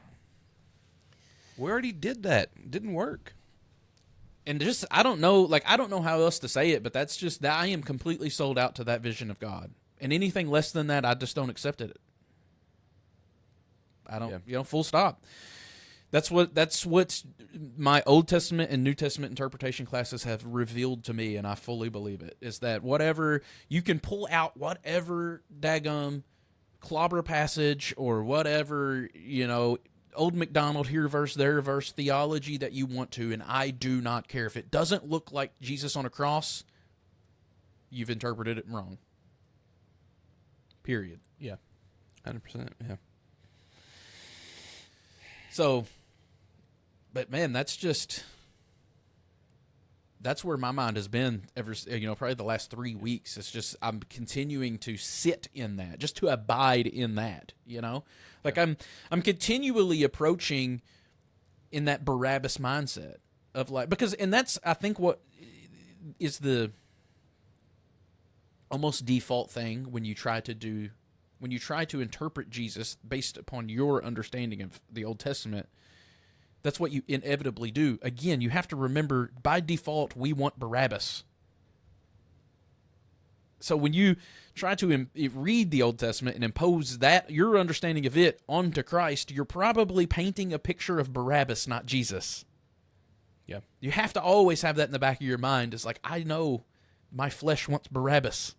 We already did that. It didn't work.
And just, I don't know how else to say it, but that's just, that I am completely sold out to that vision of God. And anything less than that, I just don't accept it. I don't, full stop. That's what my Old Testament and New Testament interpretation classes have revealed to me, and I fully believe it, is that whatever, you can pull out whatever daggum clobber passage or whatever, Old MacDonald here verse, there verse theology that you want to, and I do not care. If it doesn't look like Jesus on a cross, you've interpreted it wrong. Period.
Yeah. 100%. Yeah.
So, but man, that's where my mind has been ever, probably the last 3 weeks. It's just, I'm continuing to sit in that, just to abide in that, Like, I'm continually approaching in that Barabbas mindset of like, and that's, I think, what is the almost default thing when you try to interpret Jesus based upon your understanding of the Old Testament. That's what you inevitably do. Again, you have to remember, by default, we want Barabbas. So when you try to read the Old Testament and impose that, your understanding of it, onto Christ, you're probably painting a picture of Barabbas, not Jesus.
Yeah.
You have to always have that in the back of your mind. It's like, I know my flesh wants Barabbas.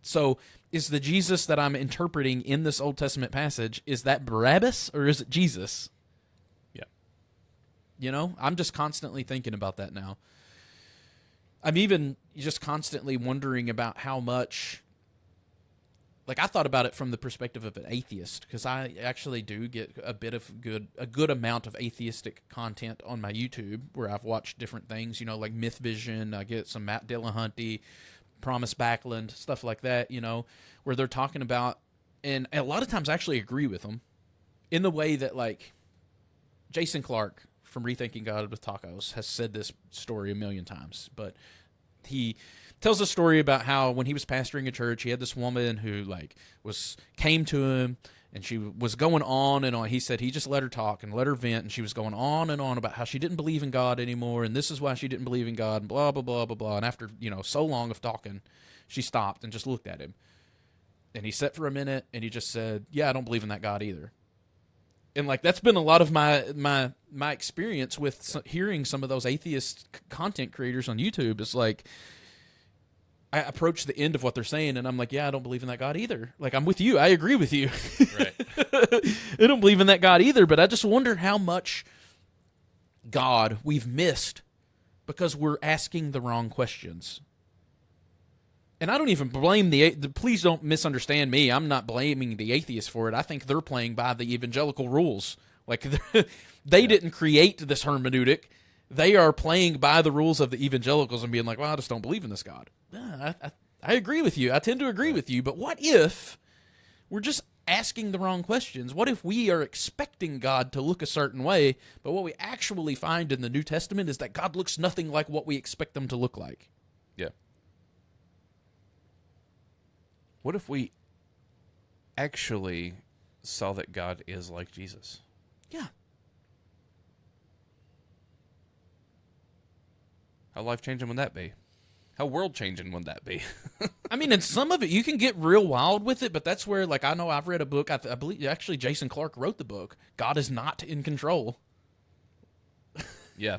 So is the Jesus that I'm interpreting in this Old Testament passage, is that Barabbas or is it Jesus? I'm just constantly thinking about that now. I'm even just constantly wondering about how much, like, I thought about it from the perspective of an atheist, because I actually do get a good amount of atheistic content on my YouTube, where I've watched different things, like Myth Vision. I get some Matt Dillahunty, Promise Backland, stuff like that, where they're talking about, and a lot of times I actually agree with them in the way that, like, Jason Clark from Rethinking God with Tacos has said this story a million times, but he tells a story about how when he was pastoring a church, he had this woman who came to him, and she was going on and on. He said he just let her talk and let her vent, and she was going on and on about how she didn't believe in God anymore, and this is why she didn't believe in God, and blah, blah, blah, blah, blah. And after, so long of talking, she stopped and just looked at him. And he sat for a minute, and he just said, yeah, I don't believe in that God either. And like, that's been a lot of my experience with hearing some of those atheist content creators on YouTube. Is like, I approach the end of what they're saying, and I'm like, yeah, I don't believe in that God either. Like, I'm with you. I agree with you.
Right.
I don't believe in that God either, but I just wonder how much God we've missed because we're asking the wrong questions. And I don't even blame please don't misunderstand me. I'm not blaming the atheists for it. I think they're playing by the evangelical rules. Like, they didn't create this hermeneutic. They are playing by the rules of the evangelicals and being like, well, I just don't believe in this God. I agree with you. I tend to agree with you. But what if we're just asking the wrong questions? What if we are expecting God to look a certain way, but what we actually find in the New Testament is that God looks nothing like what we expect them to look like?
Yeah. What if we actually saw that God is like Jesus?
Yeah.
How life-changing would that be? How world-changing would that be?
I mean, in some of it, you can get real wild with it, but that's where, like, I know I've read a book. I believe, actually, Jason Clark wrote the book, God is Not in Control.
Yeah.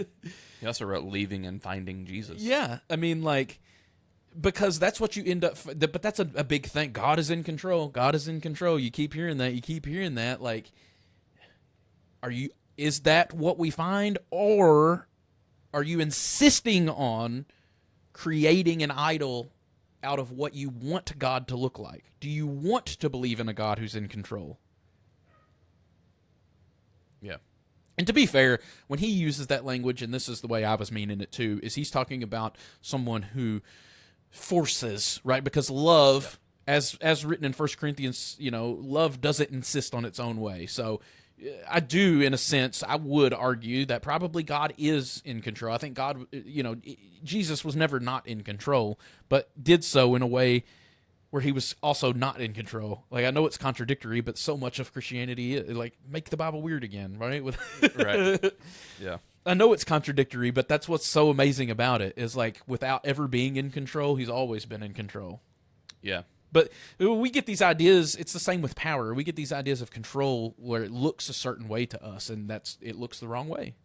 He also wrote Leaving and Finding Jesus.
Yeah. I mean, like, because that's what you end up, but that's a big thing. God is in control. God is in control. You keep hearing that. You keep hearing that. Like, is that what we find, or are you insisting on creating an idol out of what you want God to look like? Do you want to believe in a God who's in control?
Yeah.
And to be fair, when he uses that language, and this is the way I was meaning it too, is he's talking about someone who forces, right? Because love, as written in 1 Corinthians, love doesn't insist on its own way. So I do, in a sense, I would argue that probably God is in control. I think God, Jesus was never not in control, but did so in a way where he was also not in control. Like, I know it's contradictory, but so much of Christianity, like, make the Bible weird again, right?
Right. Yeah.
I know it's contradictory, but that's what's so amazing about it, is, like, without ever being in control, he's always been in control.
Yeah.
But we get these ideas, it's the same with power. We get these ideas of control where it looks a certain way to us, and it looks the wrong way.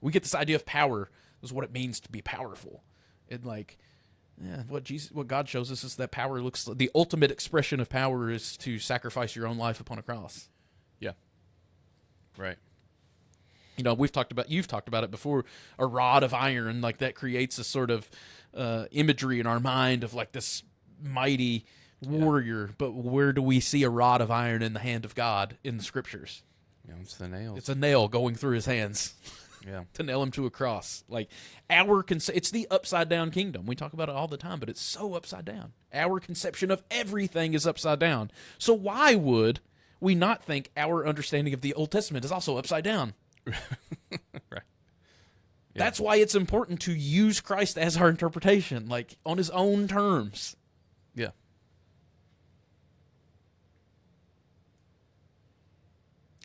We get this idea of power is what it means to be powerful. And, like, what God shows us is that power looks, the ultimate expression of power is to sacrifice your own life upon a cross.
Yeah. Right.
You've talked about it before, a rod of iron, like, that creates a sort of imagery in our mind of, like, this mighty warrior. But where do we see a rod of iron in the hand of God in the scriptures?
Yeah, it's the nails.
It's a nail going through his hands.
Yeah.
To nail him to a cross. Like, it's the upside down kingdom. We talk about it all the time, but it's so upside down. Our conception of everything is upside down. So why would we not think our understanding of the Old Testament is also upside down?
Right. Yeah.
That's why it's important to use Christ as our interpretation, like, on his own terms.
Yeah.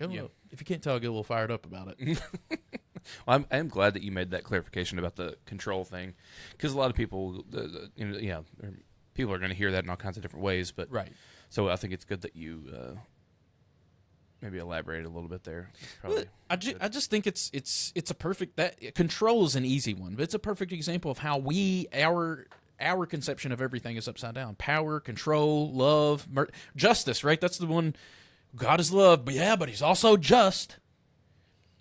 I don't know. If you can't tell, I get a little fired up about it.
Well, I am glad that you made that clarification about the control thing, because a lot of people, people are going to hear that in all kinds of different ways. But
right.
So I think it's good that you maybe elaborate a little bit there. Probably.
I just think it's a perfect, that control is an easy one, but it's a perfect example of how our conception of everything is upside down. Power, control, love, justice. Right. That's the one. God is love, but he's also just.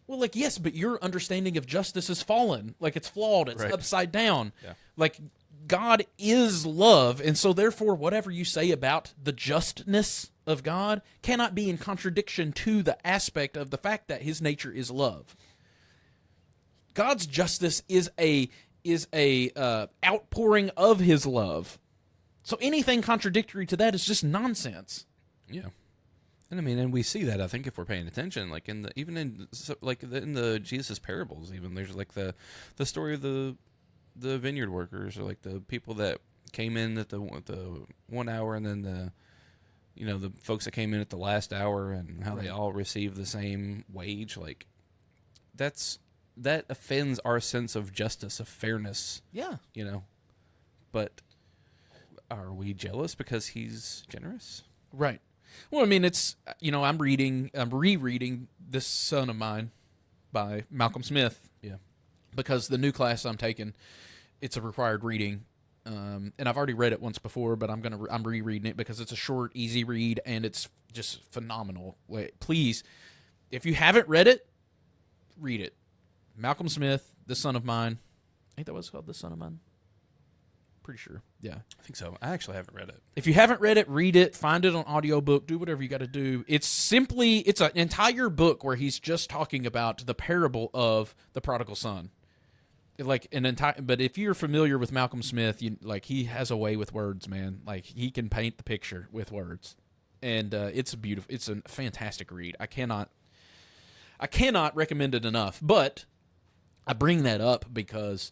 Well, like, yes, but your understanding of justice is fallen. Like, it's flawed. It's upside down.
Yeah.
Like, God is love, and so therefore whatever you say about the justness of God cannot be in contradiction to the aspect of the fact that his nature is love. God's justice is a outpouring of his love. So anything contradictory to that is just nonsense.
Yeah. And I mean, and we see that, I think, if we're paying attention, like in the Jesus parables, even there's like the story of the vineyard workers, or like the people that came in at the 1 hour, and then the folks that came in at the last hour, and how they all receive the same wage. Like, that offends our sense of justice, of fairness.
Yeah.
But are we jealous because he's generous?
Right. Well, I mean, it's, I'm rereading This Son of Mine by Malcolm Smith.
Yeah.
Because the new class I'm taking, it's a required reading. And I've already read it once before, but I'm rereading it because it's a short, easy read, and it's just phenomenal. Please, if you haven't read it, read it. Malcolm Smith, This Son of Mine. I think that was called This Son of Mine. Pretty sure. Yeah.
I think so. I actually haven't read it.
If you haven't read it, read it. Find it on audiobook. Do whatever you got to do. It's an entire book where he's just talking about the parable of the prodigal son. Like an entire, but if you're familiar with Malcolm Smith, he has a way with words, man. Like he can paint the picture with words, and it's a fantastic read. I cannot recommend it enough. But I bring that up because,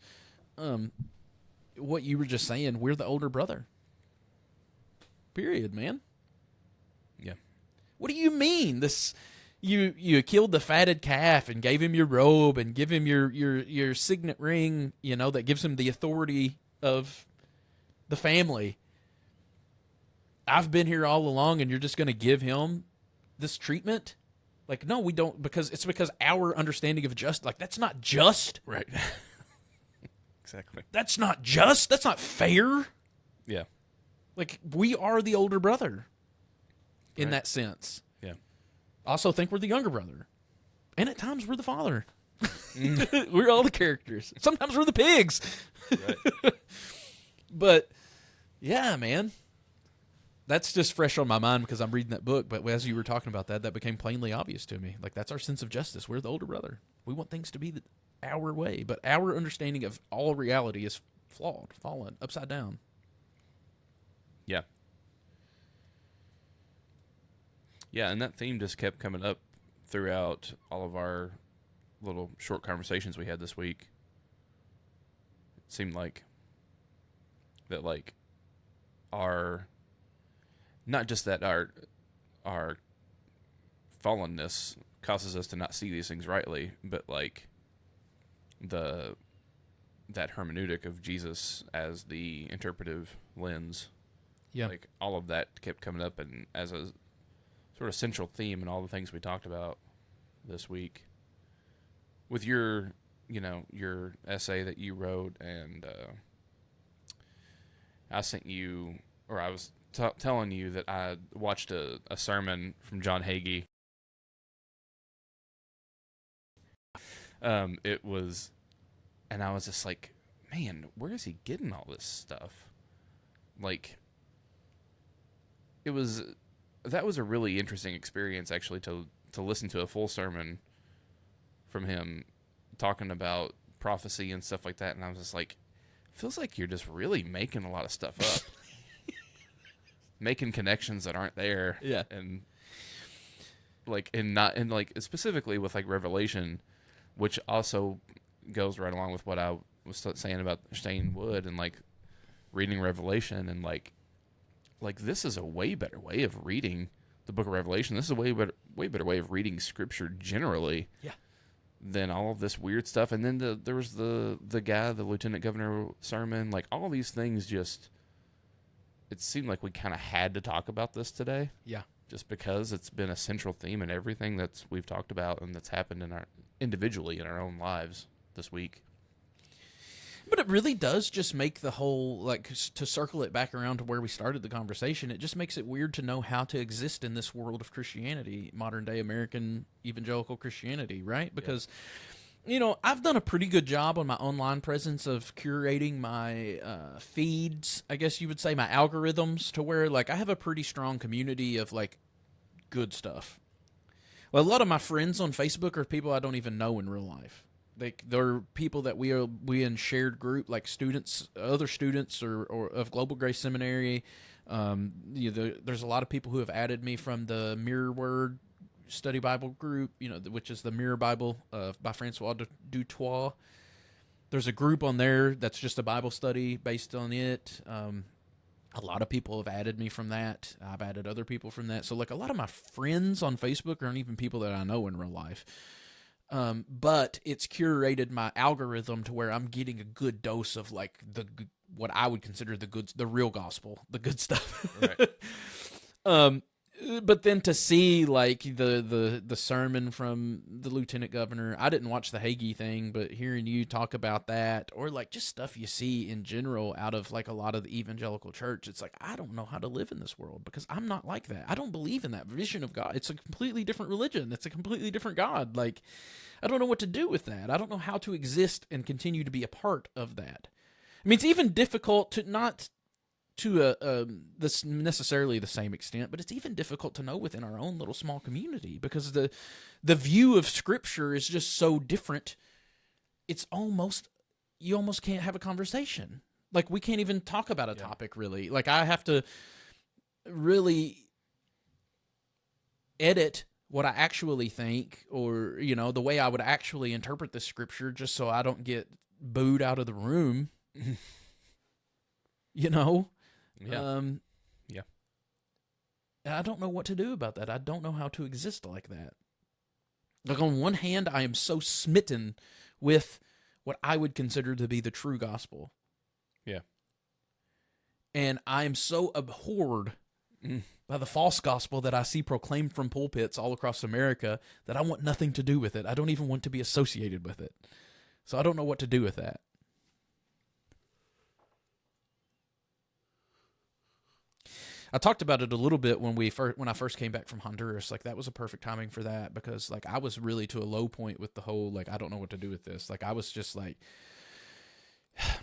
what you were just saying, we're the older brother. Period, man.
Yeah.
What do you mean? This. You killed the fatted calf and gave him your robe and give him your signet ring, that gives him the authority of the family. I've been here all along, and you're just going to give him this treatment? Like, no, we don't, because our understanding of that's not just.
Right. Exactly.
That's not just. That's not fair.
Yeah.
Like, we are the older brother in
Right.
that sense.
Yeah.
Also think we're the younger brother. And at times we're the father. We're all the characters. Sometimes we're the pigs.
Right.
But, yeah, man. That's just fresh on my mind because I'm reading that book. But as you were talking about that became plainly obvious to me. Like, that's our sense of justice. We're the older brother. We want things to be our way. But our understanding of all reality is flawed, fallen, upside down.
Yeah. Yeah, and that theme just kept coming up throughout all of our little short conversations we had this week. It seemed like that, like, not just that our fallenness causes us to not see these things rightly, but like that hermeneutic of Jesus as the interpretive lens.
Yeah.
Like, all of that kept coming up and as a sort of central theme in all the things we talked about this week. With your essay that you wrote, and I sent you, or I was telling you that I watched a sermon from John Hagee. It was, and I was just like, man, where is he getting all this stuff? Like, that was a really interesting experience, actually, to listen to a full sermon from him talking about prophecy and stuff like that. And I was just like, feels like you're just really making a lot of stuff up. Making connections that aren't there.
Yeah.
And specifically with like Revelation, which also goes right along with what I was saying about Shane Wood and like reading Revelation, and like this is a way better way of reading the book of Revelation. This is a way better way of reading Scripture generally.
Yeah.
Than all of this weird stuff. And then there was the guy, the lieutenant governor sermon. Like, all these things just, it seemed like we kind of had to talk about this today.
Yeah.
Just because it's been a central theme in everything we've talked about and that's happened individually in our own lives this week.
But it really does just make the whole, to circle it back around to where we started the conversation, it just makes it weird to know how to exist in this world of Christianity, modern-day American evangelical Christianity, right? Because, I've done a pretty good job on my online presence of curating my feeds, I guess you would say, my algorithms, to where, I have a pretty strong community of, good stuff. Well, a lot of my friends on Facebook are people I don't even know in real life. They're people that we in shared group, like students, other students, or of Global Grace Seminary. There's a lot of people who have added me from the Mirror Word Study Bible group, which is the Mirror Bible by Francois Dutoit. There's a group on there that's just a Bible study based on it. A lot of people have added me from that. I've added other people from that. So, a lot of my friends on Facebook aren't even people that I know in real life. But it's curated my algorithm to where I'm getting a good dose of what I would consider the real gospel, the good stuff.
Right.
But then to see the sermon from the lieutenant governor, I didn't watch the Hagee thing, but hearing you talk about that, or just stuff you see in general out of a lot of the evangelical church, it's I don't know how to live in this world because I'm not like that. I don't believe in that vision of God. It's a completely different religion. It's a completely different God. I don't know what to do with that. I don't know how to exist and continue to be a part of that. I mean, it's even difficult to not to this necessarily the same extent, but it's even difficult to know within our own little small community because the view of Scripture is just so different. It's almost you almost can't have a conversation. Like we can't even talk about a topic really. Like I have to really edit what I actually think, or the way I would actually interpret the Scripture, just so I don't get booed out of the room.
Yeah.
Yeah. I don't know what to do about that. I don't know how to exist like that. Like on one hand, I am so smitten with what I would consider to be the true gospel.
Yeah.
And I am so abhorred by the false gospel that I see proclaimed from pulpits all across America that I want nothing to do with it. I don't even want to be associated with it. So I don't know what to do with that. I talked about it a little bit when I first came back from Honduras. Like that was a perfect timing for that because like I was really to a low point with the whole like I don't know what to do with this. Like I was just like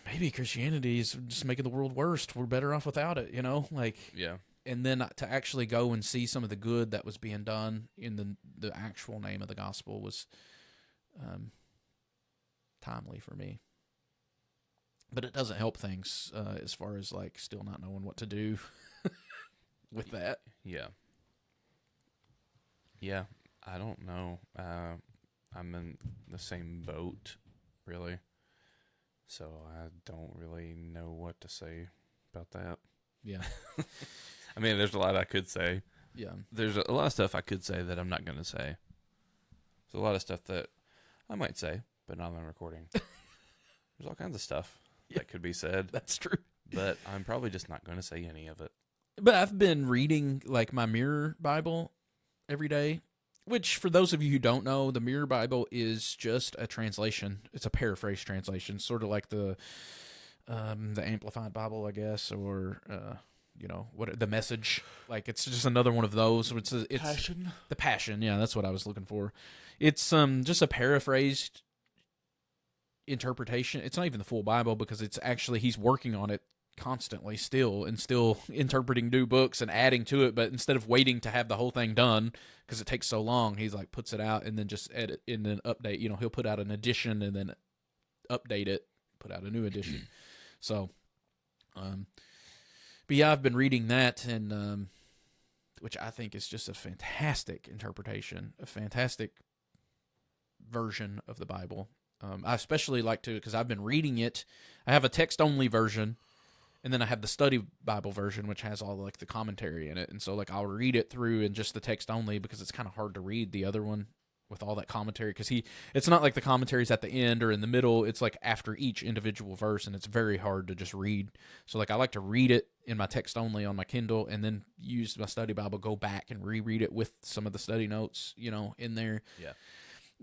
maybe Christianity is just making the world worse. We're better off without it, Like
Yeah.
And then to actually go and see some of the good that was being done in the actual name of the gospel was timely for me. But it doesn't help things as far as like still not knowing what to do with that.
Yeah. Yeah. I don't know. I'm in the same boat, really. So I don't really know what to say about that.
Yeah.
I mean, there's a lot I could say.
Yeah.
There's a lot of stuff I could say that I'm not going to say. There's a lot of stuff that I might say, but not on recording. There's all kinds of stuff that could be said.
That's true.
But I'm probably just not going to say any of it.
But I've been reading like my Mirror Bible every day, which for those of you who don't know, the Mirror Bible is just a translation. It's a paraphrase translation, sort of like the Amplified Bible, I guess, or what the Message. Like it's just another one of those. It's
Passion.
The Passion. Yeah, that's what I was looking for. It's just a paraphrased interpretation. It's not even the full Bible because it's actually he's working on it constantly still interpreting new books and adding to it, but instead of waiting to have the whole thing done because it takes so long, he's like puts it out and then just edit and then update. He'll put out an edition and then update it, put out a new edition. So but yeah, I've been reading that and which I think is just a fantastic interpretation, a fantastic version of the Bible. I especially like to, because I've been reading it. I have a text-only version, and then I have the study Bible version, which has all like the commentary in it. And so like I'll read it through in just the text-only because it's kind of hard to read the other one with all that commentary. Because it's not like the commentary's at the end or in the middle. It's like after each individual verse, and it's very hard to just read. So like I like to read it in my text-only on my Kindle, and then use my study Bible, go back and reread it with some of the study notes, in there.
Yeah.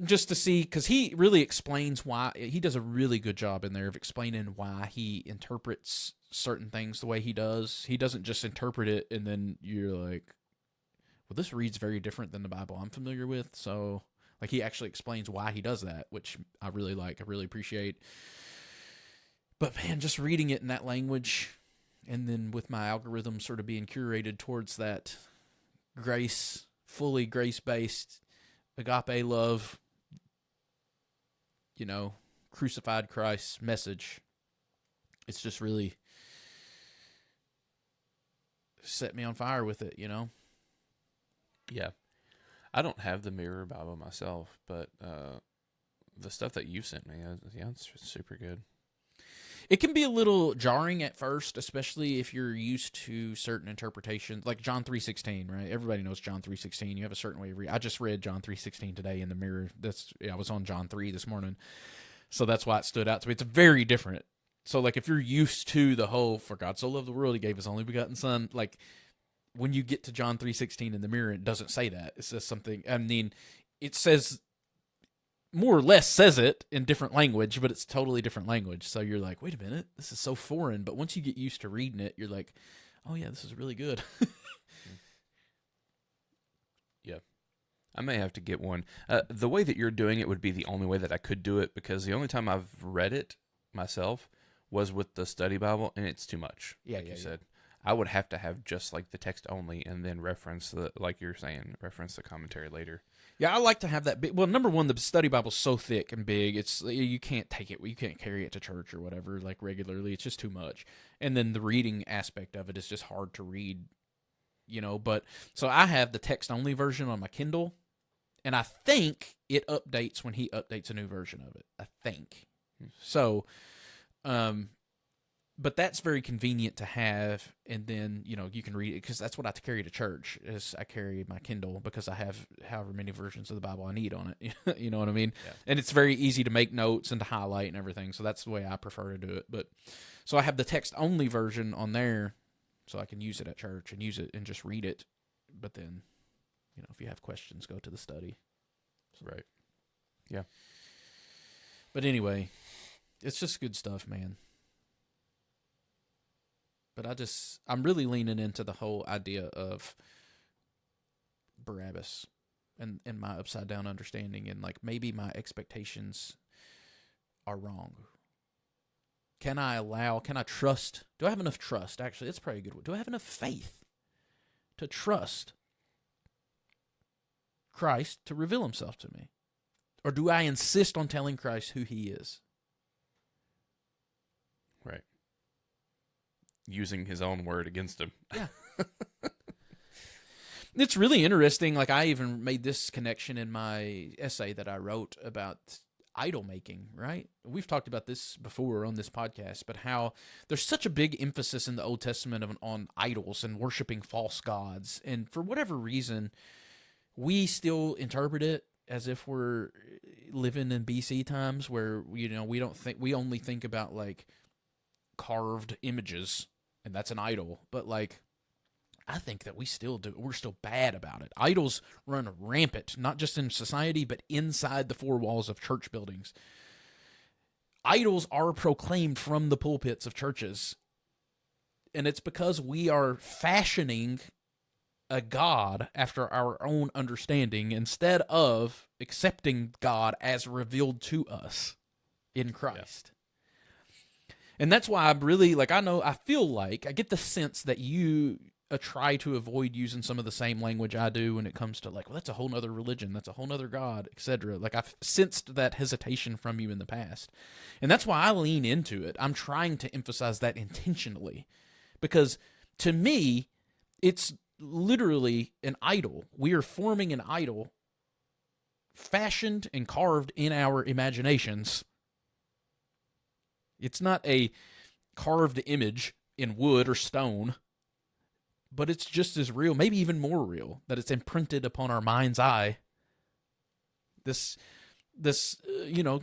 Just to see, because he really explains why, he does a really good job in there of explaining why he interprets certain things the way he does. He doesn't just interpret it and then you're like, well, this reads very different than the Bible I'm familiar with. So, like, he actually explains why he does that, which I really like, I really appreciate. But man, just reading it in that language, and then with my algorithm sort of being curated towards that fully grace-based, agape love, crucified Christ message. It's just really set me on fire with it,
Yeah. I don't have the Mirror Bible myself, but the stuff that you sent me, it's super good.
It can be a little jarring at first, especially if you're used to certain interpretations, like John 3:16, right? Everybody knows John 3:16. You have a certain way of reading. I just read John 3:16 today in the Mirror. I was on John 3 this morning, so that's why it stood out to me. It's very different. So, like, if you're used to the whole "For God so loved the world, He gave His only begotten Son," like when you get to John 3:16 in the Mirror, it doesn't say that. It says something. I mean, it says, more or less says it in different language, but it's totally different language. So you're like, wait a minute, this is so foreign. But once you get used to reading it, you're like, oh yeah, this is really good.
Yeah. I may have to get one. The way that you're doing it would be the only way that I could do it, because the only time I've read it myself was with the study Bible, and it's too much.
Yeah,
like
yeah,
you
yeah.
said. I would have to have just like the text only, and then reference the, like you're saying, reference the commentary later.
Yeah, I like to have that. Well, number one, the study Bible's so thick and big, it's you can't take it, you can't carry it to church or whatever like regularly. It's just too much. And then the reading aspect of it is just hard to read, But so I have the text only version on my Kindle, and I think it updates when he updates a new version of it. I think so. But that's very convenient to have, and then you can read it because that's what I carry to church. Is I carry my Kindle because I have however many versions of the Bible I need on it. You know what I mean?
Yeah.
And it's very easy to make notes and to highlight and everything. So that's the way I prefer to do it. But so I have the text only version on there, so I can use it at church and use it and just read it. But then, if you have questions, go to the study.
Right. Yeah.
But anyway, it's just good stuff, man. But I'm really leaning into the whole idea of Barabbas and my upside down understanding, and like maybe my expectations are wrong. Can I trust? Do I have enough trust? Actually, it's probably a good one. Do I have enough faith to trust Christ to reveal himself to me? Or do I insist on telling Christ who he is?
Right. Using his own word against him.
Yeah. It's really interesting. Like, I even made this connection in my essay that I wrote about idol making, right? We've talked about this before on this podcast, but how there's such a big emphasis in the Old Testament on idols and worshiping false gods. And for whatever reason, we still interpret it as if we're living in BC times where, we only think about like carved images, and that's an idol. But like, I think that we're still bad about it. Idols run rampant, not just in society, but inside the four walls of church buildings. Idols are proclaimed from the pulpits of churches. And it's because we are fashioning a God after our own understanding instead of accepting God as revealed to us in Christ. Yeah. And that's why I'm really, I feel like, I get the sense that you try to avoid using some of the same language I do when it comes to, like, well, that's a whole nother religion, that's a whole nother God, etc. Like, I've sensed that hesitation from you in the past. And that's why I lean into it. I'm trying to emphasize that intentionally. Because, to me, it's literally an idol. We are forming an idol fashioned and carved in our imaginations. It's not a carved image in wood or stone, but it's just as real, maybe even more real, that it's imprinted upon our mind's eye. This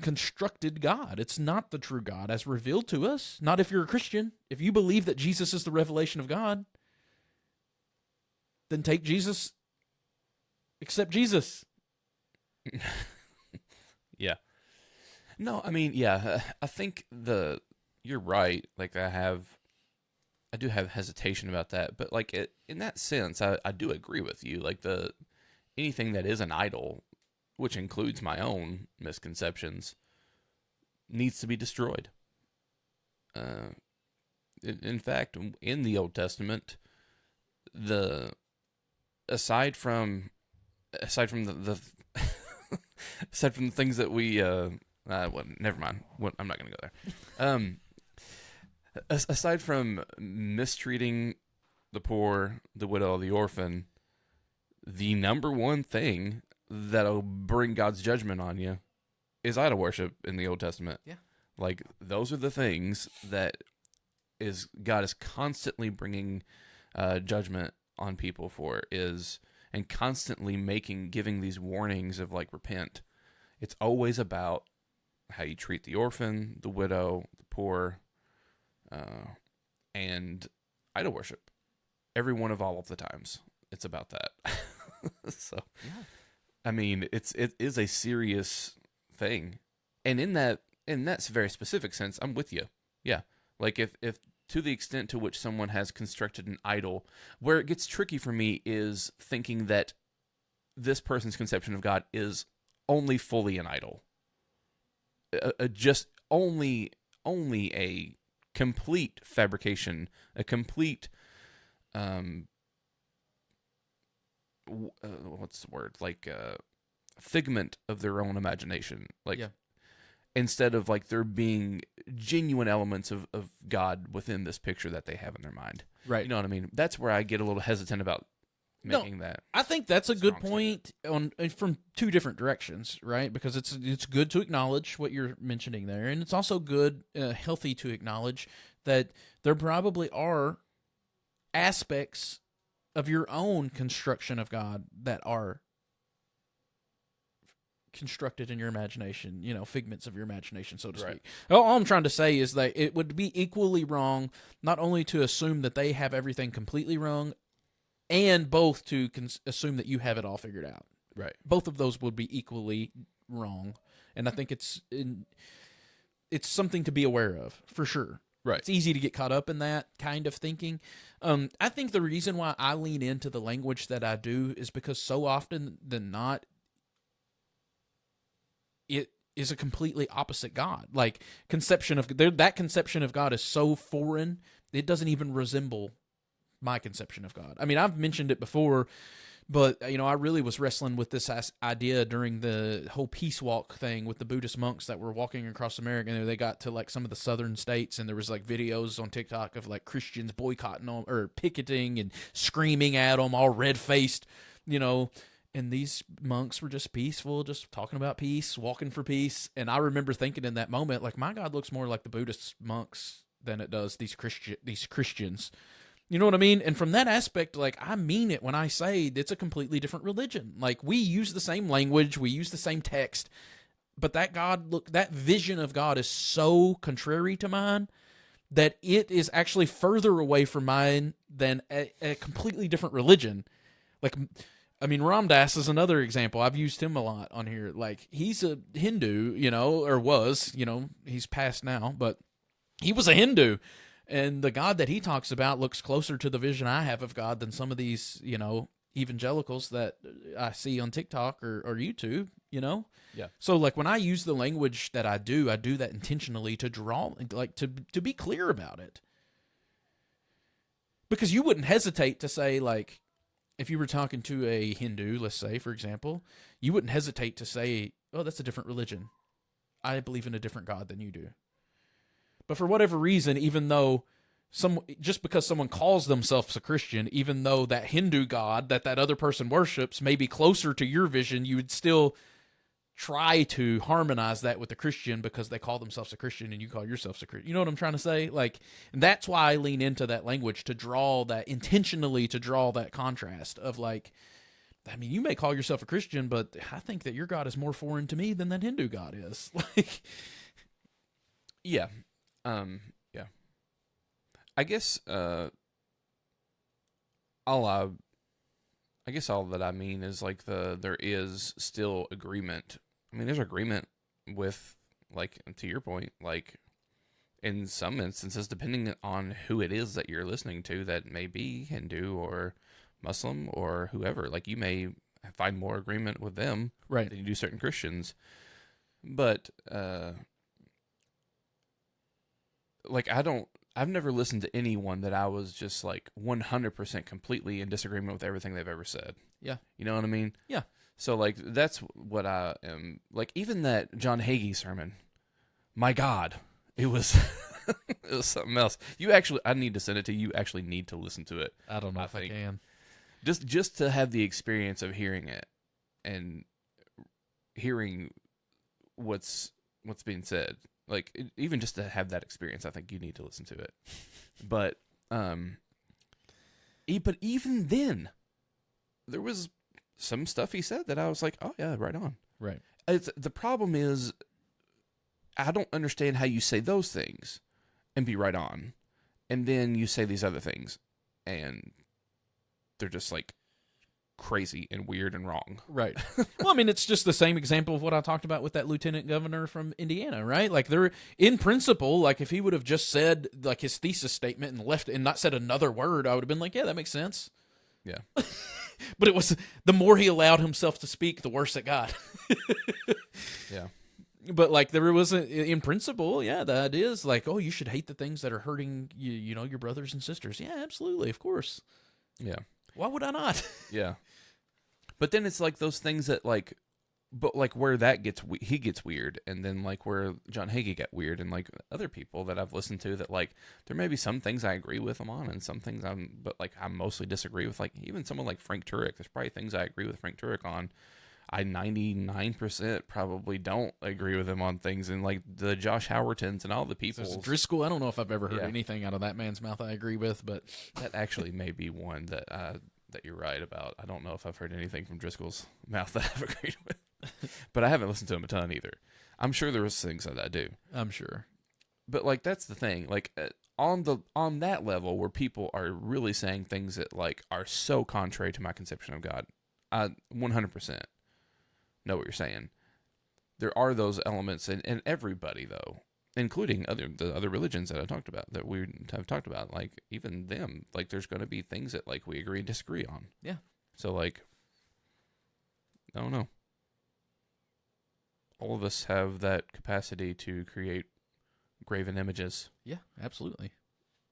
constructed God. It's not the true God as revealed to us. Not if you're a Christian. If you believe that Jesus is the revelation of God, then take Jesus, accept Jesus.
Yeah. No, I mean, yeah, I think you're right. Like, I do have hesitation about that, but like in that sense, I do agree with you. Like, anything that is an idol, which includes my own misconceptions, needs to be destroyed. In fact, in the Old Testament, aside from the aside from the things that we well, never mind. I'm not going to go there. Aside from mistreating the poor, the widow, the orphan, the number one thing that'll bring God's judgment on you is idol worship in the Old Testament.
Yeah.
Like, those are the things that God is constantly bringing judgment on people for, and constantly giving these warnings of, like, repent. It's always about how you treat the orphan, the widow, the poor, and idol worship. Every one of all of the times, it's about that. So, yeah. I mean, it is a serious thing, and in that very specific sense, I'm with you. Yeah, like if to the extent to which someone has constructed an idol, where it gets tricky for me is thinking that this person's conception of God is only fully an idol. Just only a complete fabrication, a complete what's the word? Like figment of their own imagination. Like
Yeah.
instead of like there being genuine elements of God within this picture that they have in their mind.
Right.
You know what I mean? That's where I get a little hesitant about making that.
I think that's a good
strong
point from two different directions, right? Because it's good to acknowledge what you're mentioning there, and it's also good, healthy to acknowledge that there probably are aspects of your own construction of God that are constructed in your imagination, figments of your imagination, so to speak.
Right.
All I'm trying to say is that it would be equally wrong not only to assume that they have everything completely wrong, and both to assume that you have it all figured out.
Right.
Both of those would be equally wrong, and I think it's something to be aware of, for sure.
Right.
It's easy to get caught up in that kind of thinking. I think the reason why I lean into the language that I do is because so often than not, it is a completely opposite God. Like, that conception of God is so foreign, it doesn't even resemble my conception of God. I mean, I've mentioned it before, but I really was wrestling with this idea during the whole peace walk thing with the Buddhist monks that were walking across America, and they got to like some of the southern states, and there was like videos on TikTok of like Christians boycotting them or picketing and screaming at them, all red-faced, and these monks were just peaceful, just talking about peace, walking for peace. And I remember thinking in that moment, like, my God looks more like the Buddhist monks than it does these Christians. You know what I mean? And from that aspect, like, I mean it when I say it's a completely different religion. Like, we use the same language, we use the same text, but that vision of God is so contrary to mine that it is actually further away from mine than a completely different religion. Like, I mean, Ram Dass is another example. I've used him a lot on here. Like, he's a Hindu, or was, he's passed now, but he was a Hindu. And the God that he talks about looks closer to the vision I have of God than some of these, evangelicals that I see on TikTok or YouTube,
Yeah.
So, like, when I use the language that I do that intentionally to draw, like, to be clear about it. Because you wouldn't hesitate to say, like, if you were talking to a Hindu, let's say, for example, you wouldn't hesitate to say, oh, that's a different religion. I believe in a different God than you do. But for whatever reason, even though just because someone calls themselves a Christian, even though that Hindu God that other person worships may be closer to your vision, you would still try to harmonize that with the Christian because they call themselves a Christian and you call yourself a Christian. You know what I'm trying to say? Like, and that's why I lean into that language intentionally to draw that contrast of, like, I mean, you may call yourself a Christian, but I think that your God is more foreign to me than that Hindu God is. Like,
yeah. Yeah. I guess all that I mean is, like, there is still agreement. I mean, there's agreement with, like, to your point, like, in some instances, depending on who it is that you're listening to, that may be Hindu or Muslim or whoever, like, you may find more agreement with them
right.
than you do certain Christians. But like, I've never listened to anyone that I was just, like, 100% completely in disagreement with everything they've ever said.
Yeah.
You know what I mean?
Yeah.
So, like, that's what I am, like, even that John Hagee sermon, my God, it was, it was something else. I need to send it to you. You actually need to listen to it.
I don't know if I can.
Just to have the experience of hearing it and hearing what's being said. Like, even just to have that experience, I think you need to listen to it. But even then, there was some stuff he said that I was like, oh yeah, right on.
Right.
The problem is, I don't understand how you say those things and be right on, and then you say these other things, and they're just, like, crazy and weird and wrong.
Right. Well, I mean, it's just the same example of what I talked about with that lieutenant governor from Indiana, right? Like, they're, in principle, like, if he would have just said, like, his thesis statement and left and not said another word, I would have been like, yeah, that makes sense.
Yeah.
But it was, the more he allowed himself to speak, the worse it got.
Yeah.
But like there wasn't in principle, yeah, the idea is like, oh, you should hate the things that are hurting you, your brothers and sisters. Yeah, absolutely, of course.
Yeah.
Why would I not?
Yeah. But then it's like those things that like, but like where that gets he gets weird, and then like where John Hagee got weird, and like other people that I've listened to that like there may be some things I agree with him on, and some things but like I mostly disagree with. Like even someone like Frank Turek, there's probably things I agree with Frank Turek on. I 99% probably don't agree with him on things, and like the Josh Howertons and all the people.
So Driscoll, I don't know if I've ever heard anything out of that man's mouth I agree with, but
that actually may be one that you're right about. I don't know if I've heard anything from Driscoll's mouth that I've agreed with. But I haven't listened to him a ton either. I'm sure there was things that I do.
I'm sure.
But like that's the thing. Like on that level where people are really saying things that like are so contrary to my conception of God, I 100% know what you're saying. There are those elements in everybody though, including the other religions that I talked about, that we have talked about. Like even them, like there's going to be things that like we agree and disagree on.
Yeah.
So like, I don't know. All of us have that capacity to create graven images.
Yeah, absolutely.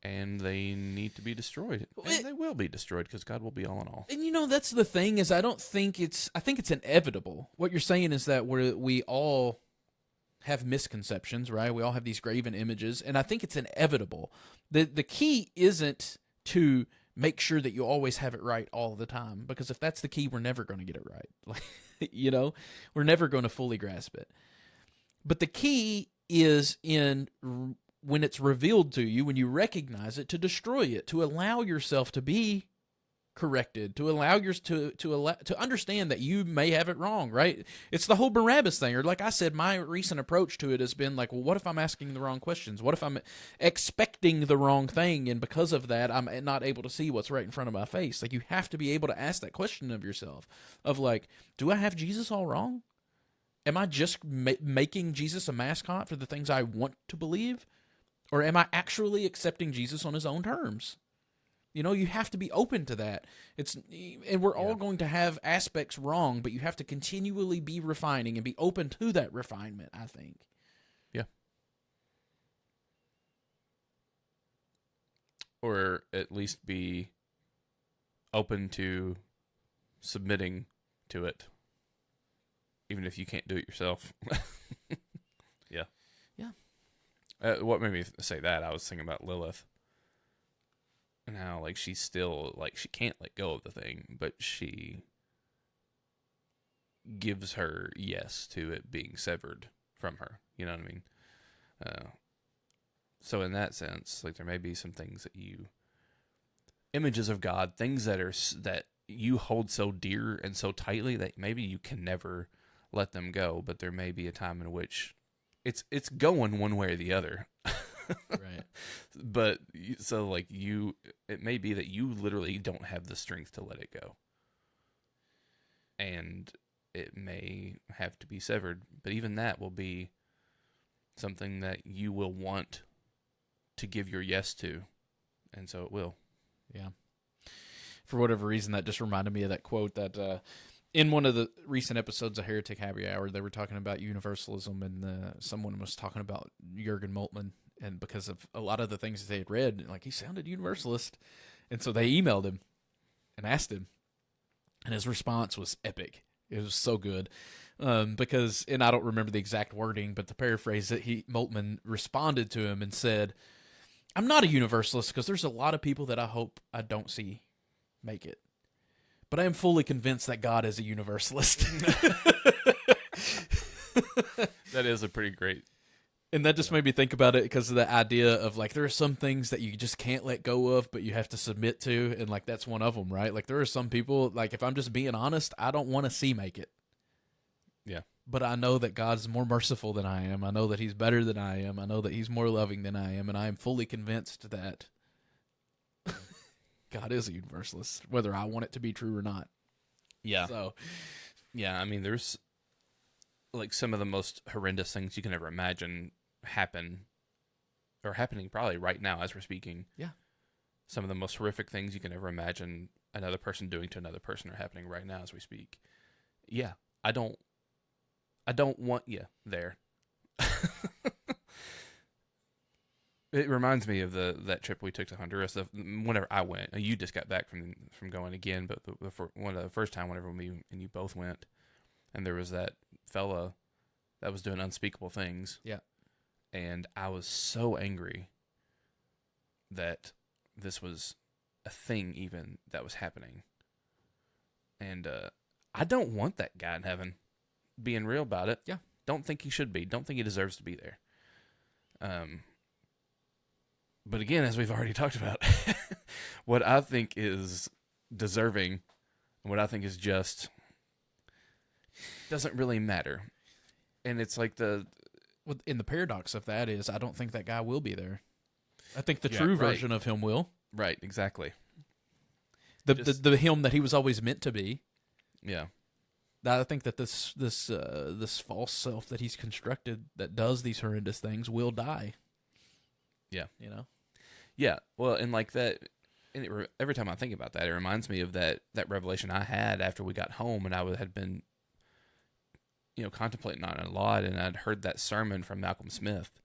And they need to be destroyed. And they will be destroyed because God will be all in all.
And that's the thing is I think it's inevitable. What you're saying is that we all have misconceptions, right? We all have these graven images, and I think it's inevitable. The key isn't to make sure that you always have it right all the time, because if that's the key, we're never going to get it right. Like, we're never going to fully grasp it. But the key is when it's revealed to you, when you recognize it, to destroy it, to allow yourself to be corrected, to allow to understand that you may have it wrong, right? It's the whole Barabbas thing, or like I said, my recent approach to it has been like, well, what if I'm asking the wrong questions? What if I'm expecting the wrong thing, and because of that, I'm not able to see what's right in front of my face? Like, you have to be able to ask that question of yourself, of like, do I have Jesus all wrong? Am I just making Jesus a mascot for the things I want to believe? Or am I actually accepting Jesus on his own terms? You have to be open to that. And we're all going to have aspects wrong, but you have to continually be refining and be open to that refinement, I think.
Yeah. Or at least be open to submitting to it, even if you can't do it yourself. Yeah.
Yeah.
What made me say that, I was thinking about Lilith. And how, like, she's still, like, she can't let go of the thing, but she gives her yes to it being severed from her. You know what I mean? So in that sense, like, there may be some things that images of God, things that you hold so dear and so tightly that maybe you can never let them go, but there may be a time in which it's going one way or the other.
Right.
But so like it may be that you literally don't have the strength to let it go, and it may have to be severed. But even that will be something that you will want to give your yes to, and so it will.
Yeah. For whatever reason, that just reminded me of that quote that in one of the recent episodes of Heretic Happy Hour, they were talking about universalism, and someone was talking about Jürgen Moltmann. And because of a lot of the things that they had read, like, he sounded universalist. And so they emailed him and asked him. And his response was epic. It was so good. Because, and I don't remember the exact wording, but the paraphrase that Moltmann responded to him and said, I'm not a universalist because there's a lot of people that I hope I don't see make it. But I am fully convinced that God is a universalist.
That is a pretty great.
And that just made me think about it because of the idea of, like, there are some things that you just can't let go of, but you have to submit to, and, like, that's one of them, right? Like, there are some people, like, if I'm just being honest, I don't want to see make it.
Yeah.
But I know that God's more merciful than I am. I know that he's better than I am. I know that he's more loving than I am, and I am fully convinced that God is a universalist, whether I want it to be true or not.
Yeah.
So,
yeah, I mean, there's, like, some of the most horrendous things you can ever imagine happening probably right now as we're speaking.
Yeah.
Some of the most horrific things you can ever imagine another person doing to another person are happening right now as we speak. Yeah. I don't want you there. It reminds me of that trip we took to Honduras. Whenever I went, you just got back from going again, but one of the first time whenever we and you both went, and there was that fella that was doing unspeakable things.
Yeah.
And I was so angry that this was a thing even that was happening. And I don't want that guy in heaven. Being real about it.
Yeah.
Don't think he should be. Don't think he deserves to be there. But again, as we've already talked about, what I think is deserving and what I think is just doesn't really matter. And it's like
in the paradox of that is I don't think that guy will be there. I think the true
right.
version of him will.
Right, exactly.
The him that he was always meant to be.
Yeah.
I think that this false self that he's constructed that does these horrendous things will die.
Yeah.
You know?
Yeah. Well, and like that, and every time I think about that, it reminds me of that revelation I had after we got home, and I had been, contemplating on it a lot, and I'd heard that sermon from Malcolm Smith,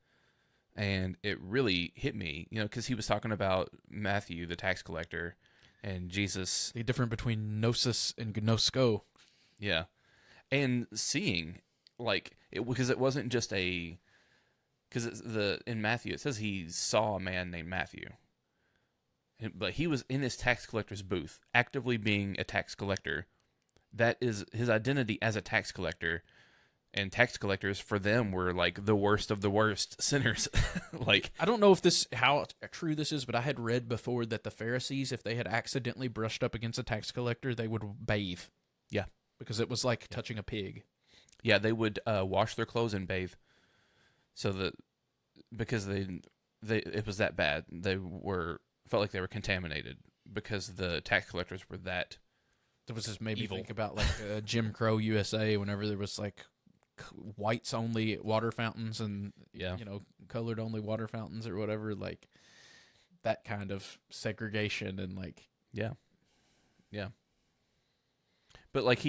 and it really hit me, because he was talking about Matthew, the tax collector, and Jesus.
The difference between gnosis and gnosko.
Yeah. And seeing, because it wasn't just in Matthew, it says he saw a man named Matthew. But he was in his tax collector's booth, actively being a tax collector. That is his identity as a tax collector. And tax collectors, for them, were like the worst of the worst sinners.
I don't know how true this is, but I had read before that the Pharisees, if they had accidentally brushed up against a tax collector, they would bathe.
Yeah.
Because it was like touching a pig.
Yeah, they would wash their clothes and bathe. Because it was that bad. They felt like they were contaminated because the tax collectors were that.
There was just maybe
evil.
Think about Jim Crow USA, whenever there was whites only water fountains and colored only water fountains or whatever, that kind of segregation and
yeah. But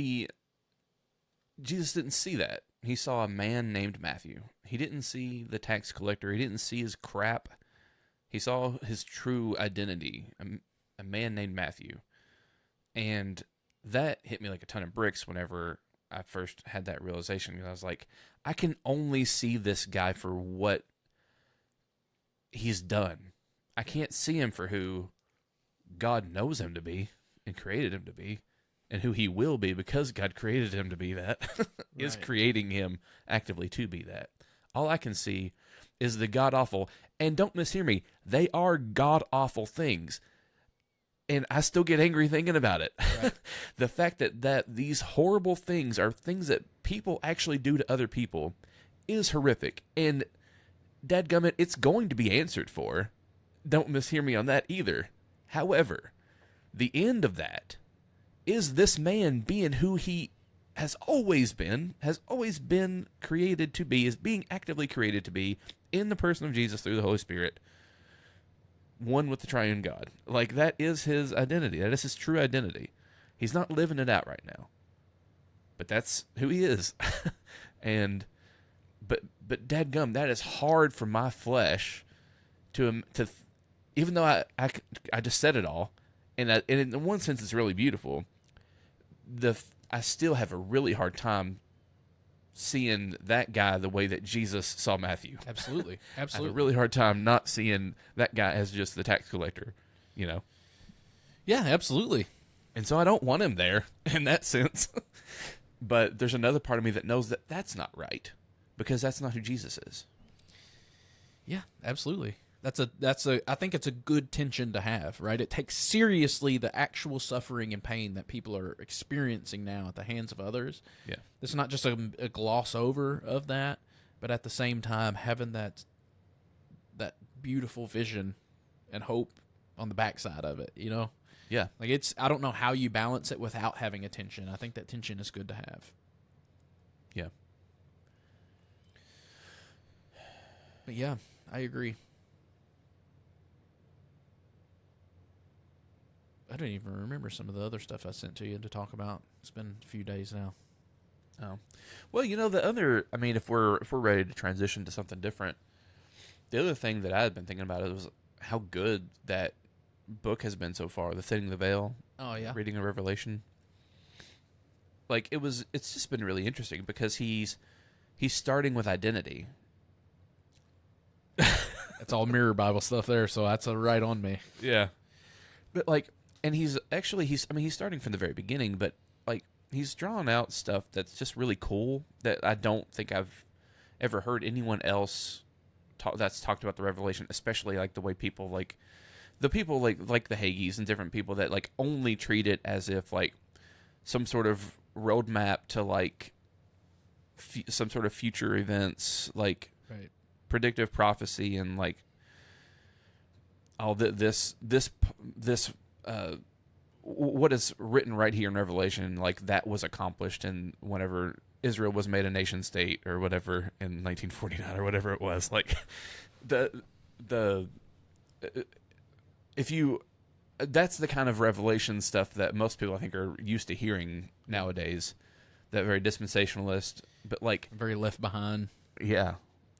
Jesus didn't see that. He saw a man named Matthew. He didn't see the tax collector. He didn't see his crap. He saw his true identity, a man named Matthew. And that hit me like a ton of bricks whenever I first had that realization. Because I was like, I can only see this guy for what he's done. I can't see him for who God knows him to be and created him to be. And who he will be because God created him to be that, is creating him actively to be that. All I can see is the god-awful, and don't mishear me, they are god-awful things. And I still get angry thinking about it. Right. The fact that these horrible things are things that people actually do to other people is horrific. And dadgummit, it's going to be answered for. Don't mishear me on that either. However, the end of that is this man being who he has always been created to be, is being actively created to be in the person of Jesus through the Holy Spirit, one with the triune God. That is his identity. That is his true identity. He's not living it out right now. But that's who he is. But dadgum, that is hard for my flesh to even though I just said it all, and in one sense it's really beautiful. I still have a really hard time seeing that guy the way that Jesus saw Matthew.
Absolutely.
I have a really hard time not seeing that guy as just the tax collector,
Yeah, absolutely.
And so I don't want him there in that sense. But there's another part of me that knows that that's not right, because that's not who Jesus is.
Yeah, absolutely. I think it's a good tension to have, right? It takes seriously the actual suffering and pain that people are experiencing now at the hands of others.
Yeah.
It's not just a gloss over of that, but at the same time having that beautiful vision and hope on the backside of it,
Yeah.
I don't know how you balance it without having a tension. I think that tension is good to have.
Yeah.
But yeah, I agree. I don't even remember some of the other stuff I sent to you to talk about. It's been a few days now.
Oh, well, the other. I mean, if we're ready to transition to something different, the other thing that I had been thinking about was how good that book has been so far. The Thinning the Veil,
Oh yeah,
reading of Revelation. Like it's just been really interesting because he's starting with identity.
it's all mirror Bible stuff there, so that's a right on me.
Yeah. But like, and he's starting from the very beginning, but like he's drawn out stuff that's just really cool that I don't think I've ever heard anyone else that's talked about the Revelation, especially like the way people like the people like the Hagis and different people that like only treat it as if like some sort of roadmap to like some sort of future events, like
Right.
predictive prophecy and like all this what is written right here in Revelation, like that was accomplished in whenever Israel was made a nation state or whatever in 1949 or whatever it was. Like the if you that's the kind of revelation stuff that most people I think are used to hearing nowadays. That very dispensationalist, but like
Very left behind.
yeah,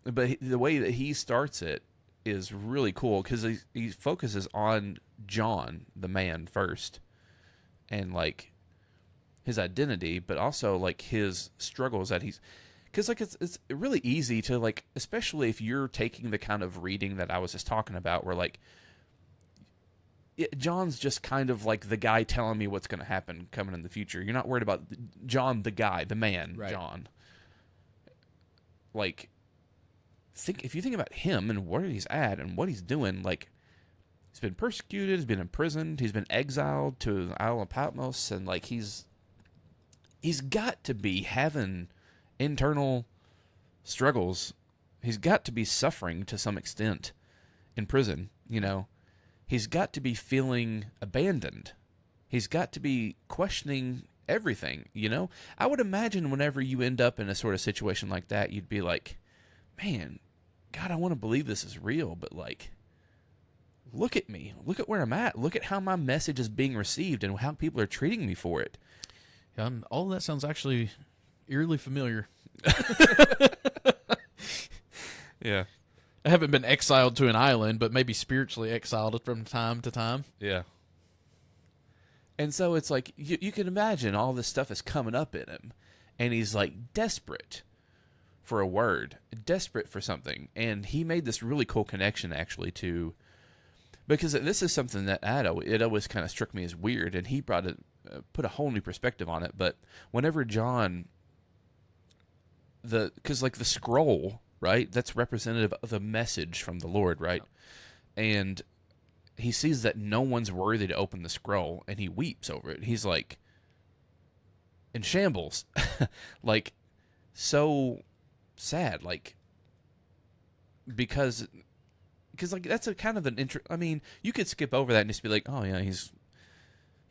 but the way that he starts it is really cool because he focuses on John, the man, first, and like his identity, but also like his struggles that he's. Because like it's really easy to like, especially if you're taking the kind of reading that I was just talking about, where like John's just kind of like the guy telling me what's going to happen coming in the future. You're not worried about John, the guy, the man, right. John. Like, if you think about him and where he's at and what he's doing, like, he's been persecuted, he's been imprisoned, he's been exiled to the Isle of Patmos, and like he's got to be having internal struggles. He's got to be suffering to some extent in prison, He's got to be feeling abandoned. He's got to be questioning everything, I would imagine whenever you end up in a sort of situation like that, you'd be like, man, God, I want to believe this is real, but like, look at me. Look at where I'm at. Look at how my message is being received and how people are treating me for it.
Yeah, all of that sounds actually eerily familiar.
Yeah.
I haven't been exiled to an island, but maybe spiritually exiled from time to time.
Yeah. And so it's like, you can imagine all this stuff is coming up in him. And he's like desperate for a word, desperate for something. And he made this really cool connection actually to, because this is something that it always kind of struck me as weird. And he put a whole new perspective on it. But whenever John, because like the scroll, right? That's representative of the message from the Lord, right? And he sees that no one's worthy to open the scroll, and he weeps over it. He's like in shambles, like so sad, like because like that's a kind of an I mean, you could skip over that and just be like, oh yeah, he's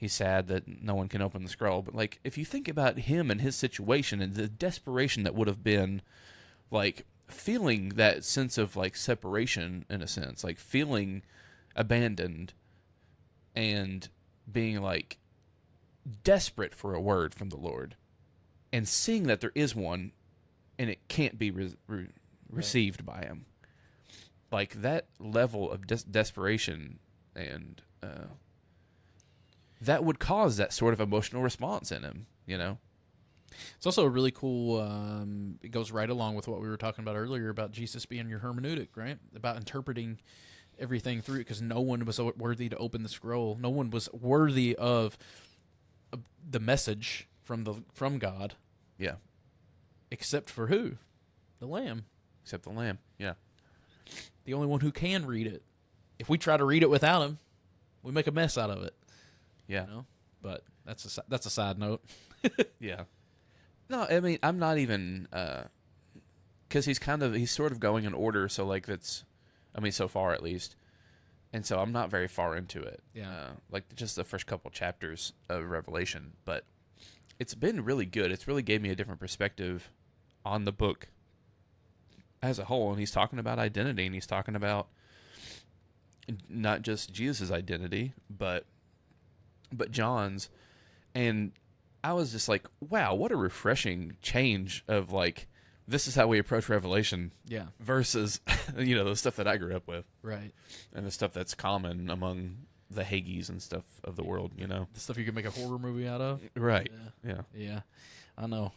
sad that no one can open the scroll. But like if you think about him and his situation and the desperation that would have been, like feeling that sense of like separation in a sense, like feeling abandoned and being like desperate for a word from the Lord and seeing that there is one and it can't be received by him. Like that level of desperation and that would cause that sort of emotional response in him,
It's also a really cool, it goes right along with what we were talking about earlier about Jesus being your hermeneutic, right? About interpreting everything through it, because no one was worthy to open the scroll. No one was worthy of the message from God.
Yeah.
Except for who? The Lamb.
Except the Lamb, yeah.
The only one who can read it. If we try to read it without him, we make a mess out of it.
Yeah.
But that's a side note.
Yeah. No, I mean, I'm not even, because he's sort of going in order, so like so far at least, and so I'm not very far into it.
Yeah.
Like just the first couple chapters of Revelation, but it's been really good. It's really gave me a different perspective on the book as a whole, and he's talking about identity, and he's talking about not just Jesus' identity, but John's, and I was just like, wow, what a refreshing change of like, this is how we approach Revelation
Yeah.
versus, the stuff that I grew up with
Right.
and the stuff that's common among the Haggees and stuff of the world,
The stuff you could make a horror movie out of.
Right.
Yeah.
Yeah.
Yeah. I know.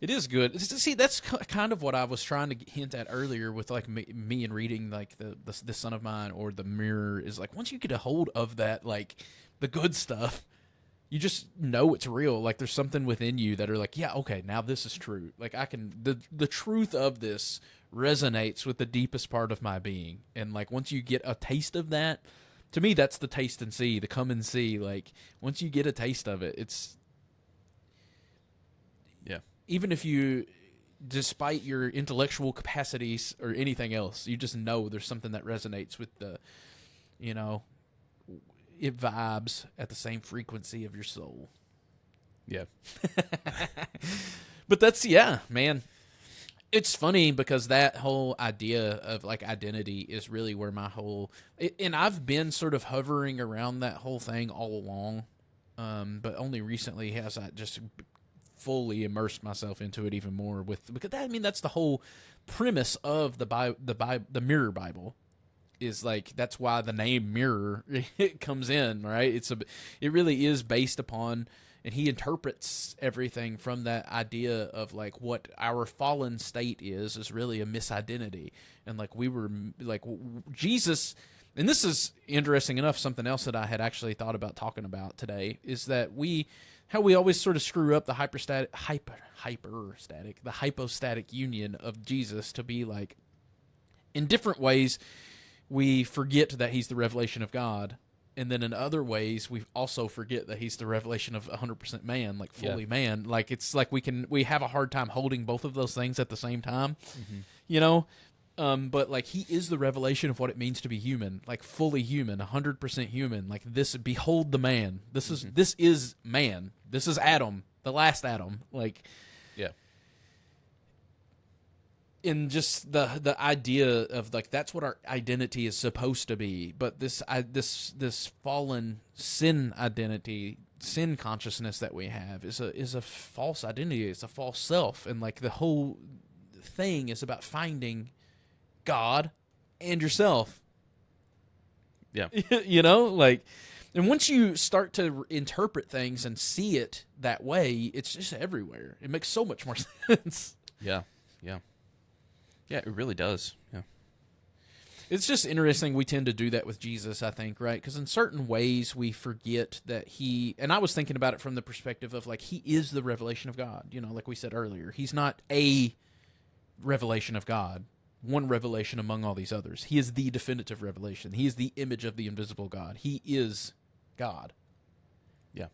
It is good. See, that's kind of what I was trying to hint at earlier with like me and reading like the Son of Mine or the Mirror is like once you get a hold of that, like the good stuff, you just know it's real. Like there's something within you that are like, yeah, okay, now this is true. Like I can the truth of this resonates with the deepest part of my being. And like once you get a taste of that, to me that's the taste and see, the come and see. Like once you get a taste of it, it's even if you, despite your intellectual capacities or anything else, you just know there's something that resonates with the, it vibes at the same frequency of your soul.
Yeah.
But that's, man. It's funny because that whole idea of like identity is really where my whole, and I've been sort of hovering around that whole thing all along, but only recently has I just fully immersed myself into it even more because that's the whole premise of the Mirror Bible is like that's why the name Mirror it comes in, right? It really is based upon, and he interprets everything from that idea of like what our fallen state is really a misidentity, and like we were like Jesus. And this is interesting enough. Something else that I had actually thought about talking about today is that how we always sort of screw up the hypostatic union of Jesus to be like, in different ways, we forget that he's the revelation of God. And then in other ways, we also forget that he's the revelation of 100% man, like fully man. Like it's like we have a hard time holding both of those things at the same time, but like he is the revelation of what it means to be human, like fully human, 100% human. Like this, behold the man. This is man. This is Adam, the last Adam. Like,
yeah.
In just the idea of like that's what our identity is supposed to be, but this fallen sin identity, sin consciousness that we have is a false identity. It's a false self, and like the whole thing is about finding God and yourself.
Yeah.
Like, and once you start to interpret things and see it that way, it's just everywhere. It makes so much more sense.
Yeah. Yeah. Yeah, it really does. Yeah.
It's just interesting we tend to do that with Jesus, I think, right? Because in certain ways we forget that and I was thinking about it from the perspective of like he is the revelation of God, like we said earlier. He's not a revelation of God, one revelation among all these others. He is the definitive revelation. He is the image of the invisible God. He is God.
Yeah.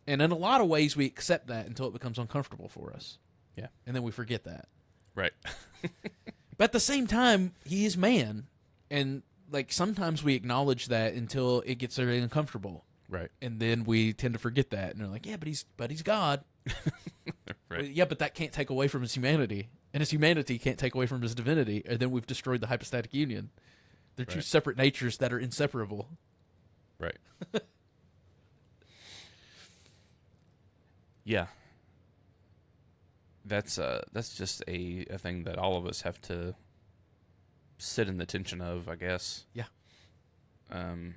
And in a lot of ways we accept that until it becomes uncomfortable for us.
Yeah.
And then we forget that.
Right.
But at the same time, he is man. And like sometimes we acknowledge that until it gets very uncomfortable.
Right.
And then we tend to forget that. And they're like, yeah, but he's God.
Right.
Yeah, but that can't take away from his humanity. And his humanity can't take away from his divinity. And then we've destroyed the hypostatic union. They're two separate natures that are inseparable.
Right. Yeah. That's just a thing that all of us have to sit in the tension of, I guess.
Yeah.
And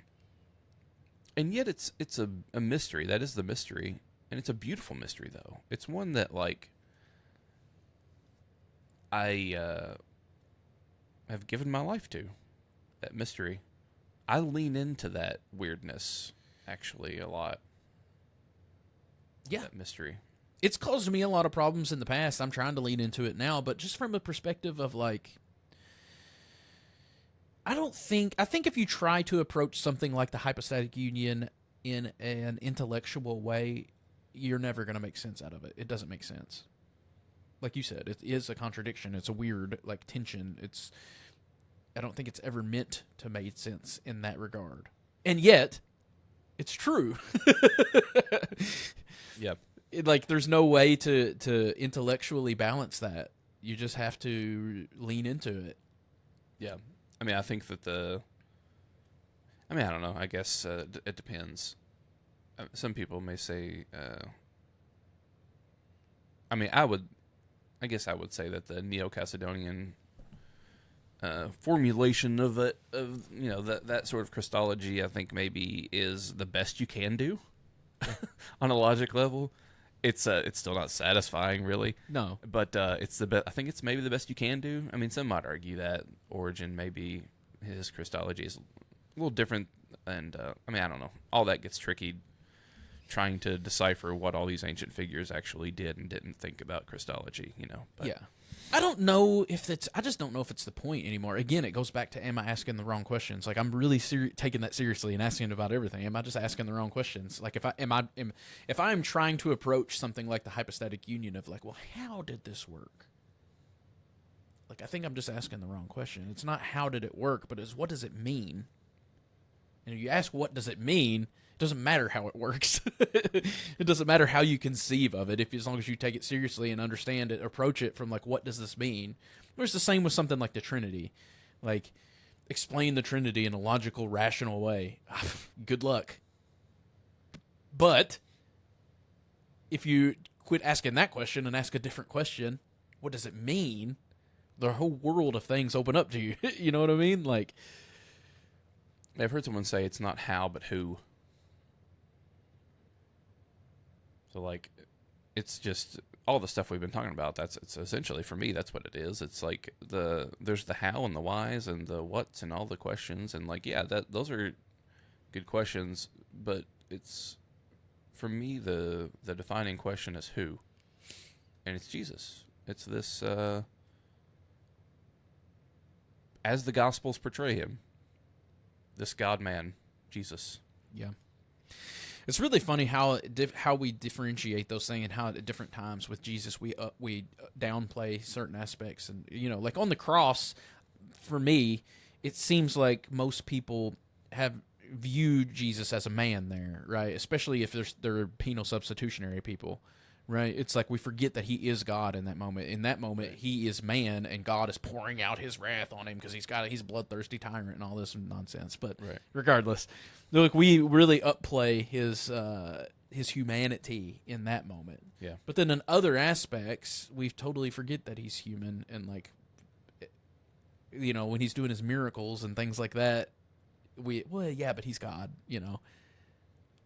yet it's a mystery. That is the mystery. And it's a beautiful mystery, though. It's one that, like, I have given my life to. That mystery. I lean into that weirdness, actually, a lot.
Yeah.
That mystery.
It's caused me a lot of problems in the past. I'm trying to lean into it now, but just from a perspective of like, I think if you try to approach something like the hypostatic union in an intellectual way, you're never going to make sense out of it. It doesn't make sense. Like you said, it is a contradiction. It's a weird like tension. I don't think it's ever meant to make sense in that regard. And yet, it's true.
Yeah.
Like there's no way to intellectually balance that. You just have to lean into it.
Yeah. I mean, I think that I don't know. I guess it depends. Some people may say I mean, I guess I would say that the Neo-Chalcedonian formulation of it, of that sort of Christology, I think maybe is the best you can do on a logic level. It's still not satisfying, really.
No.
But it's the best. I think it's maybe the best you can do. I mean, some might argue that Origen, maybe his Christology is a little different, and I mean, I don't know. All that gets tricky, trying to decipher what all these ancient figures actually did and didn't think about Christology. But,
yeah. I don't know if it's. I just don't know if it's the point anymore. Again, it goes back to, am I asking the wrong questions? Like, I'm really taking that seriously and asking about everything. Am I just asking the wrong questions? Like, if I'm trying to approach something like the hypostatic union of like, well, how did this work? Like, I think I'm just asking the wrong question. It's not how did it work, but it's what does it mean? And if you ask what does it mean, it doesn't matter how it works. It doesn't matter how you conceive of it, as long as you take it seriously and understand it, approach it from like, what does this mean? Or it's the same with something like the Trinity. Like, explain the Trinity in a logical, rational way. Good luck. But if you quit asking that question and ask a different question, what does it mean? The whole world of things open up to you. You know what I mean? Like,
I've heard someone say it's not how, but who. So, like, it's just all the stuff we've been talking about. It's essentially, for me, that's what it is. It's like there's the how and the whys and the whats and all the questions, and like, yeah, those are good questions. But it's, for me, the defining question is who, and it's Jesus. It's this as the Gospels portray him, this God-man, Jesus.
yeah. It's really funny how we differentiate those things, and how at different times with Jesus we downplay certain aspects. And like on the cross, for me, it seems like most people have viewed Jesus as a man there, right? Especially if they're penal substitutionary people, right? It's like we forget that he is God in that moment. In that moment, he is man, and God is pouring out his wrath on him because he's a bloodthirsty tyrant and all this nonsense. But regardless, look, we really upplay his humanity in that moment.
Yeah.
But then in other aspects, we totally forget that he's human, and like, when he's doing his miracles and things like that, but he's God,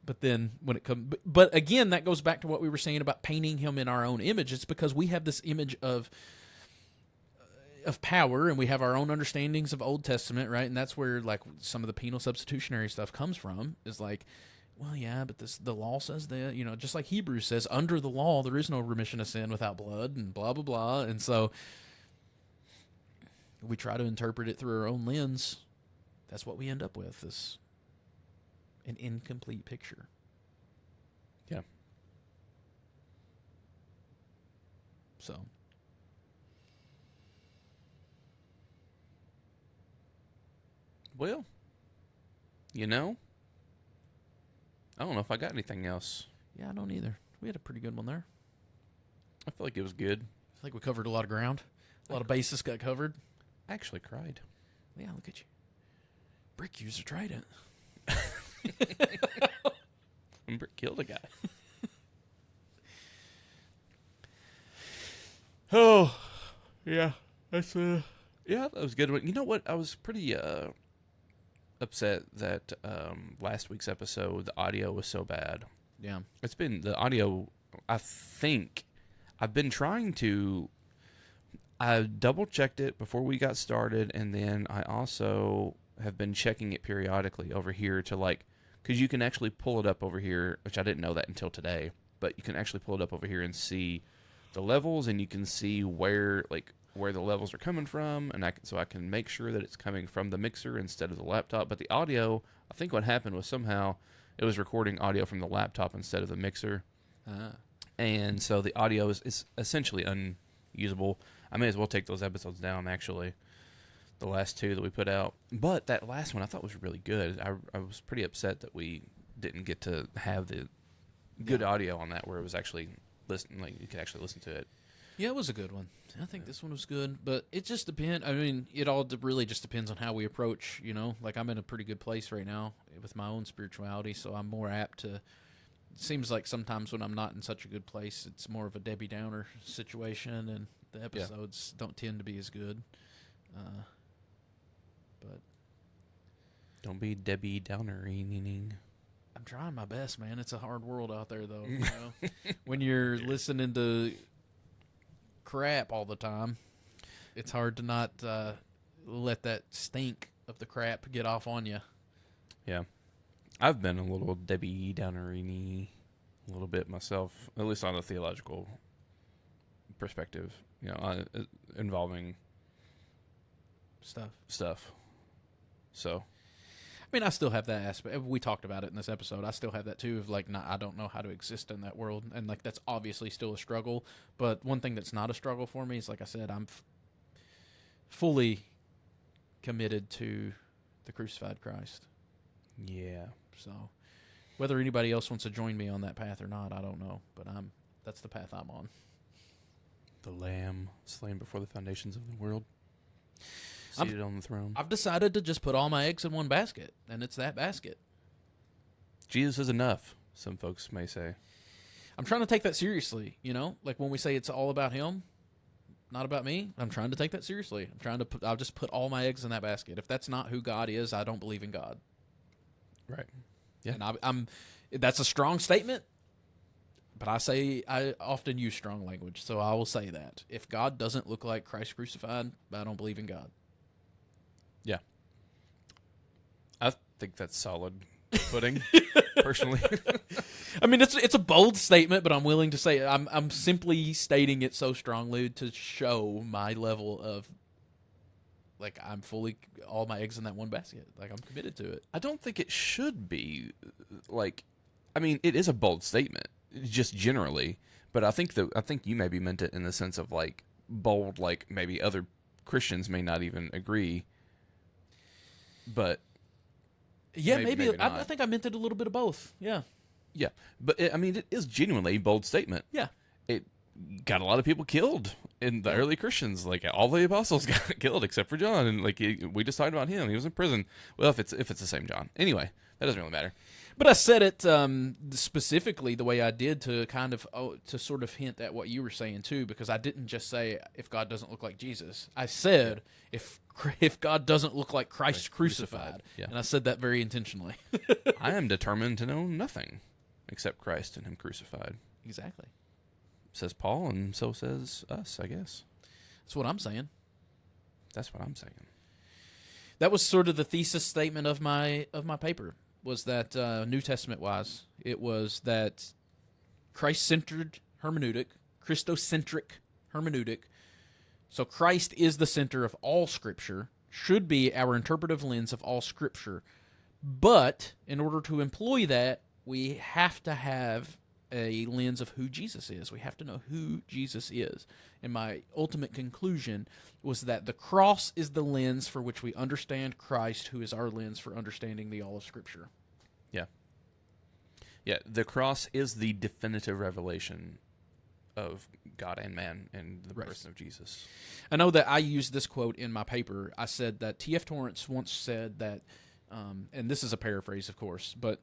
But then when it comes, but again, that goes back to what we were saying about painting him in our own image. It's because we have this image of power, and we have our own understandings of Old Testament, right? And that's where like some of the penal substitutionary stuff comes from. Is like, well, yeah, but the law says that, just like Hebrews says, under the law there is no remission of sin without blood, and blah blah blah. And so we try to interpret it through our own lens. That's what we end up with, is an incomplete picture.
Yeah.
So.
Well, I don't know if I got anything else.
Yeah, I don't either. We had a pretty good one there.
I feel like it was good.
I think we covered a lot of ground. A lot of bases got covered.
I actually cried.
Yeah, look at you. Brick user tried it.
Brick killed a guy.
Oh, yeah. That's
yeah, that was a good one. You know what? I was pretty upset that last week's episode, the audio was so bad.
Yeah.
It's been the audio. I think I've been trying to. I double checked it before we got started, and then I also have been checking it periodically over here to like, because you can actually pull it up over here, which I didn't know that until today, but you can actually pull it up over here and see the levels, and you can see where the levels are coming from, and so I can make sure that it's coming from the mixer instead of the laptop. But the audio, I think what happened was somehow it was recording audio from the laptop instead of the mixer, and so the audio is essentially unusable. I may as well take those episodes down, actually. The last two that we put out. But that last one I thought was really good. I was pretty upset that we didn't get to have the good audio on that, where it was actually you could actually listen to it.
Yeah, it was a good one. I think this one was good, but it just depends. I mean, it all really just depends on how we approach, Like, I'm in a pretty good place right now with my own spirituality, so I'm more apt to, seems like sometimes when I'm not in such a good place, it's more of a Debbie Downer situation, and the episodes don't tend to be as good. But
Don't be Debbie Downer-ing.
I'm trying my best, man. It's a hard world out there, though. You know? When you're listening to crap all the time, it's hard to not let that stink of the crap get off on you.
Yeah. I've been a little Debbie Downer-y a little bit myself, at least on a theological perspective, involving stuff. So,
I mean, I still have that aspect. We talked about it in this episode. I still have that too. Of like, I don't know how to exist in that world, and like that's obviously still a struggle. But one thing that's not a struggle for me is, like I said, I'm fully committed to the crucified Christ.
yeah.
So, whether anybody else wants to join me on that path or not, I don't know. But that's the path I'm on.
The Lamb slain before the foundations of the world, seated on the throne.
I've decided to just put all my eggs in one basket, and it's that basket.
Jesus is enough, some folks may say.
I'm trying to take that seriously, Like when we say it's all about him, not about me, I'm trying to take that seriously. I'll just put all my eggs in that basket. If that's not who God is, I don't believe in God.
Right. Yeah.
And that's a strong statement, but I often use strong language, so I will say that. If God doesn't look like Christ crucified, I don't believe in God.
Yeah. I think that's solid footing, personally.
I mean, it's a bold statement, but I'm willing to say I'm simply stating it so strongly to show my level of, like, I'm fully all my eggs in that one basket. Like, I'm committed to it.
I don't think it should be, like, I mean, it is a bold statement, just generally, but I think you maybe meant it in the sense of, like, bold, like, maybe other Christians may not even agree, but...
Yeah, maybe I think I meant it a little bit of both. Yeah.
Yeah, but it is genuinely a bold statement.
Yeah.
It got a lot of people killed in the early Christians. Like, all the apostles got killed except for John, and like we just talked about him. He was in prison. Well, if it's the same John, anyway, that doesn't really matter.
But I said it specifically the way I did to kind of to sort of hint at what you were saying too, because I didn't just say if God doesn't look like Jesus. I said if God doesn't look like Christ crucified.
Yeah.
And I said that very intentionally.
I am determined to know nothing except Christ and Him crucified.
Exactly.
Says Paul, and so says us, I guess.
That's what I'm saying.
That's what I'm saying.
That was sort of the thesis statement of my paper. Was that New Testament wise? It was that Christ-centered hermeneutic, Christocentric hermeneutic. So Christ is the center of all Scripture, should be our interpretive lens of all Scripture. But in order to employ that, we have to have a lens of who Jesus is. We have to know who Jesus is. And my ultimate conclusion was that the cross is the lens for which we understand Christ, who is our lens for understanding the all of Scripture.
Yeah. Yeah, the cross is the definitive revelation of God and man and the person of Jesus.
I know that I used this quote in my paper. I said that T.F. Torrance once said that, and this is a paraphrase, of course, but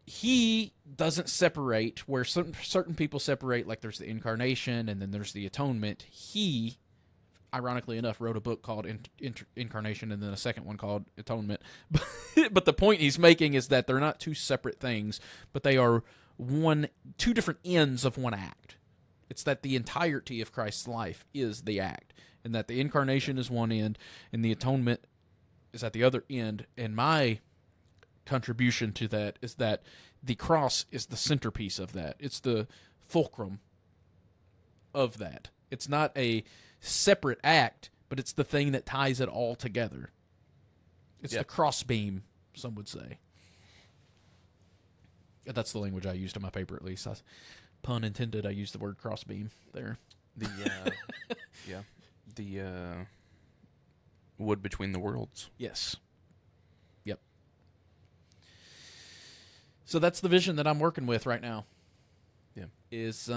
he doesn't separate where certain people separate, like there's the incarnation and then there's the atonement. He, ironically enough, wrote a book called Incarnation and then a second one called Atonement. But the point he's making is that they're not two separate things, but they are two different ends of one act. It's that the entirety of Christ's life is the act, and that the incarnation is one end and the atonement is at the other end. And my contribution to that is that the cross is the centerpiece of that. It's the fulcrum of that. It's not a separate act, but it's the thing that ties it all together. It's the crossbeam, some would say. That's the language I used in my paper, at least. Pun intended, I used the word crossbeam there.
The wood between the worlds.
Yes. Yep. So that's the vision that I'm working with right now.
Yeah.
Is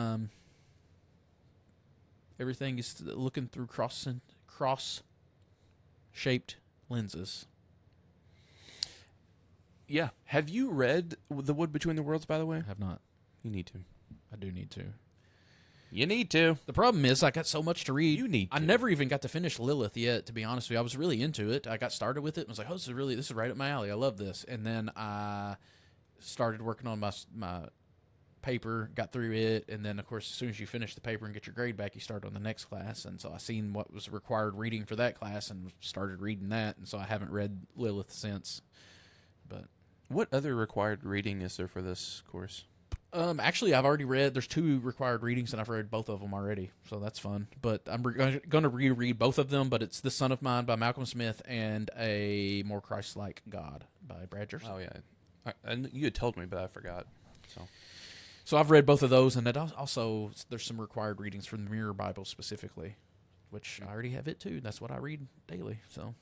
everything is looking through cross-shaped lenses.
Yeah. Have you read The Wood Between the Worlds, by the way?
I have not.
You need to.
I do need to.
You need to.
The problem is I got so much to read.
You need
I
to.
never even got to finish Lilith yet, to be honest with you. I was really into it. I got started with it and was like, oh, this is right up my alley. I love this. And then I started working on my paper, got through it, and then, of course, as soon as you finish the paper and get your grade back, you start on the next class. And so I seen what was required reading for that class and started reading that. And so I haven't read Lilith since. But
What other required reading is there for this course?
actually, I've already read. There's 2 required readings, and I've read both of them already, so that's fun. But I'm going to reread both of them. But it's "The Son of Mine" by Malcolm Smith and "A More Christ-Like God" by Brad Jerson.
Oh yeah, and you had told me, but I forgot.
So I've read both of those, and it also there's some required readings from the Mirror Bible specifically, which I already have it too. That's what I read daily. So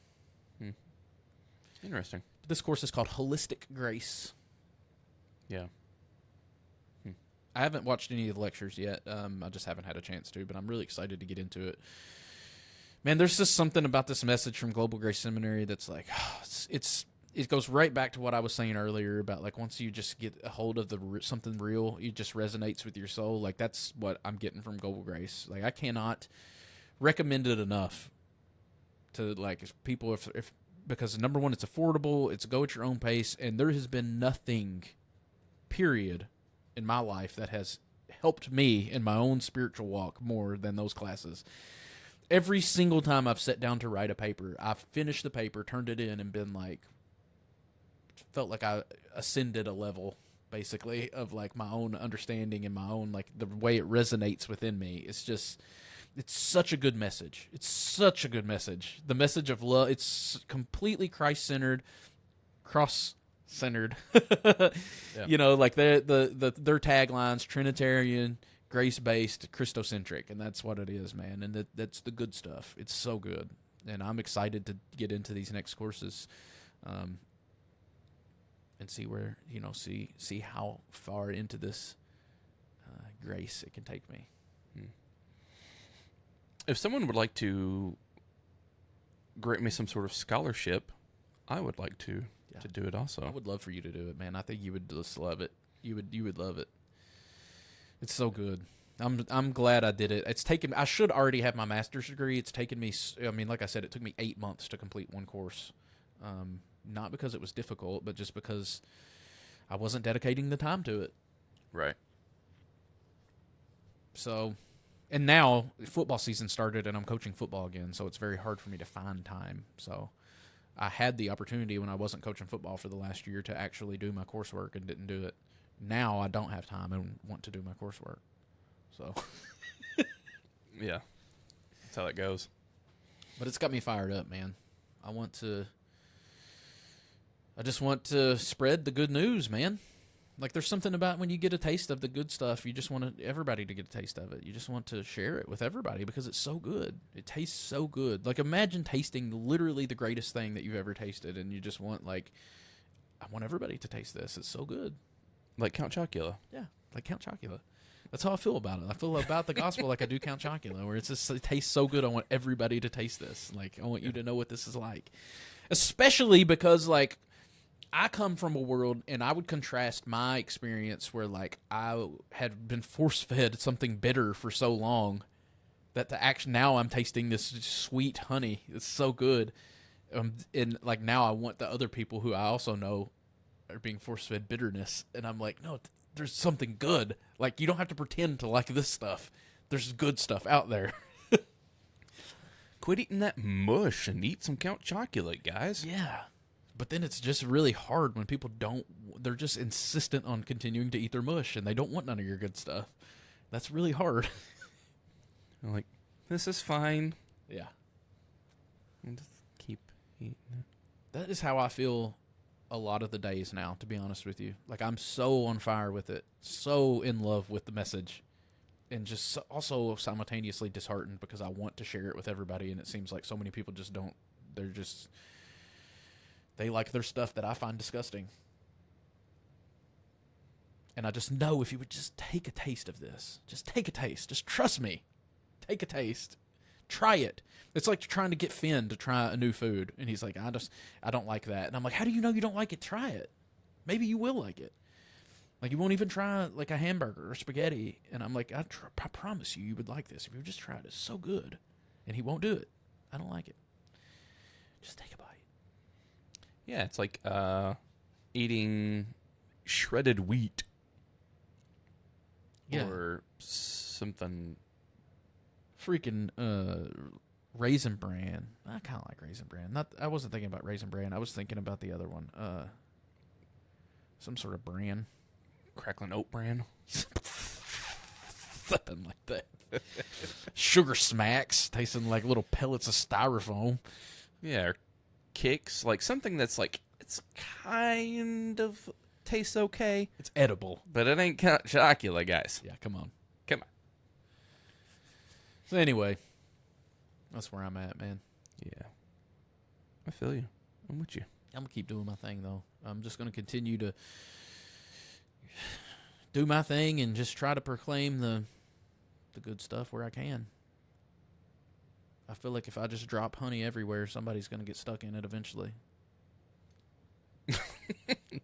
Interesting.
this course is called Holistic Grace.
Yeah.
I haven't watched any of the lectures yet. I just haven't had a chance to, but I'm really excited to get into it. Man, there's just something about this message from Global Grace Seminary that's like, it goes right back to what I was saying earlier about like once you just get a hold of something real, it just resonates with your soul. Like that's what I'm getting from Global Grace. Like I cannot recommend it enough to like people if because number one, it's affordable, it's go at your own pace, and there has been nothing, period, in my life that has helped me in my own spiritual walk more than those classes. Every single time I've sat down to write a paper, I've finished the paper, turned it in, and been like, felt like I ascended a level, basically, of like my own understanding and my own, like the way it resonates within me. It's such a good message. It's such a good message. The message of love, it's completely Christ-centered, cross-centered.
Yeah.
You know, like their taglines: Trinitarian, grace-based, Christocentric, and that's what it is, man. And that's the good stuff. It's so good, and I'm excited to get into these next courses, and see where see how far into this grace it can take me.
If someone would like to grant me some sort of scholarship, I would like to do it also.
I would love for you to do it, man. I think you would just love it. You would love it. It's so good. I'm glad I did it. I should already have my master's degree. It's taken me, I mean, like I said, it took me 8 months to complete one course. Not because it was difficult, but just because I wasn't dedicating the time to it.
Right.
So, and now football season started and I'm coaching football again, so it's very hard for me to find time. So I had the opportunity when I wasn't coaching football for the last year to actually do my coursework and didn't do it. Now I don't have time and want to do my coursework. So,
Yeah. That's how that goes.
but it's got me fired up, man. I just want to spread the good news, man. Like there's something about when you get a taste of the good stuff, you just want everybody to get a taste of it. You just want to share it with everybody because it's so good. It tastes so good. Like imagine tasting literally the greatest thing that you've ever tasted, and you just want I want everybody to taste this. It's so good.
Like Count Chocula.
Yeah, like Count Chocula. That's how I feel about it. I feel about the gospel like I do Count Chocula, where it tastes so good. I want everybody to taste this. Like I want you to know what this is like, especially because like I come from a world, and I would contrast my experience where like I had been force-fed something bitter for so long that now I'm tasting this sweet honey. It's so good, and like now I want the other people who I also know are being force-fed bitterness, and I'm like, no, there's something good. Like you don't have to pretend to like this stuff. There's good stuff out there.
Quit eating that mush and eat some Count Chocula, guys.
Yeah. But then it's just really hard when people they're just insistent on continuing to eat their mush and they don't want none of your good stuff. That's really hard.
I'm like, this is fine.
Yeah.
And just keep eating it.
That is how I feel a lot of the days now, to be honest with you. Like I'm so on fire with it, so in love with the message, and just also simultaneously disheartened because I want to share it with everybody, and it seems like so many people just don't. They like their stuff that I find disgusting. And I just know if you would just take a taste of this, just take a taste, just trust me, take a taste, try it. It's like trying to get Finn to try a new food. And he's like, I don't like that. And I'm like, how do you know you don't like it? Try it. Maybe you will like it. Like, you won't even try, like, a hamburger or spaghetti. And I'm like, I promise you would like this. If you just try it, it's so good. And he won't do it. I don't like it. Just take a bite.
Yeah, it's like eating shredded wheat.
Yeah.
Or something.
Freaking Raisin Bran. I kind of like Raisin Bran. I wasn't thinking about Raisin Bran. I was thinking about the other one. Some sort of bran.
Crackling oat bran.
Something like that. Sugar Smacks, tasting like little pellets of styrofoam.
Yeah, or Kicks. Like something that's like, it's kind of tastes okay.
It's edible.
But it ain't Chocula, guys.
Yeah, come on.
Come on.
So anyway, that's where I'm at, man.
Yeah. I feel you. I'm with you.
I'm going to keep doing my thing, though. I'm just going to continue to do my thing and just try to proclaim the good stuff where I can. I feel like if I just drop honey everywhere, somebody's going to get stuck in it eventually.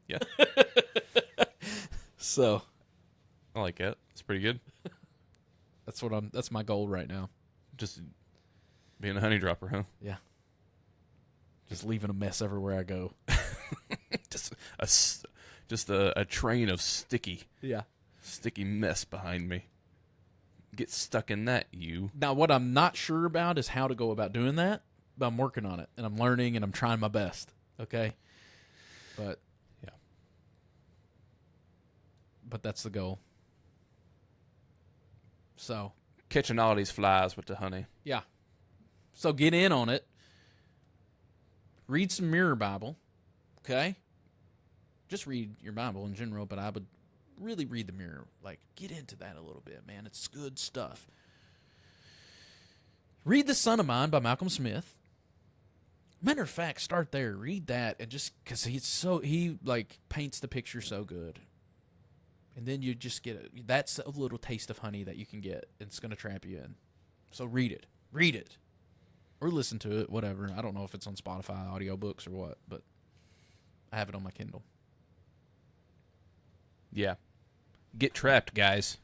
Yeah.
So
I like it. It's pretty good.
that's my goal right now.
Just being a honey dropper, huh?
Yeah. Just leaving a mess everywhere I go.
just a train of sticky mess behind me. Get stuck in that, you.
Now, what I'm not sure about is how to go about doing that, but I'm working on it, and I'm learning, and I'm trying my best, okay? But,
yeah.
But that's the goal. So.
Catching all these flies with the honey.
Yeah. So get in on it. Read some Mirror Bible, okay? Just read your Bible in general, but I would really read the Mirror. Like, get into that a little bit, man. It's good stuff. Read The Son of Mine by Malcolm Smith. Matter of fact, start there. Read that, and just because he paints the picture so good. And then you just that's a little taste of honey that you can get. It's going to trap you in. So read it. Read it. Or listen to it, whatever. I don't know if it's on Spotify, audiobooks, or what, but I have it on my Kindle.
Yeah. Get trapped, guys.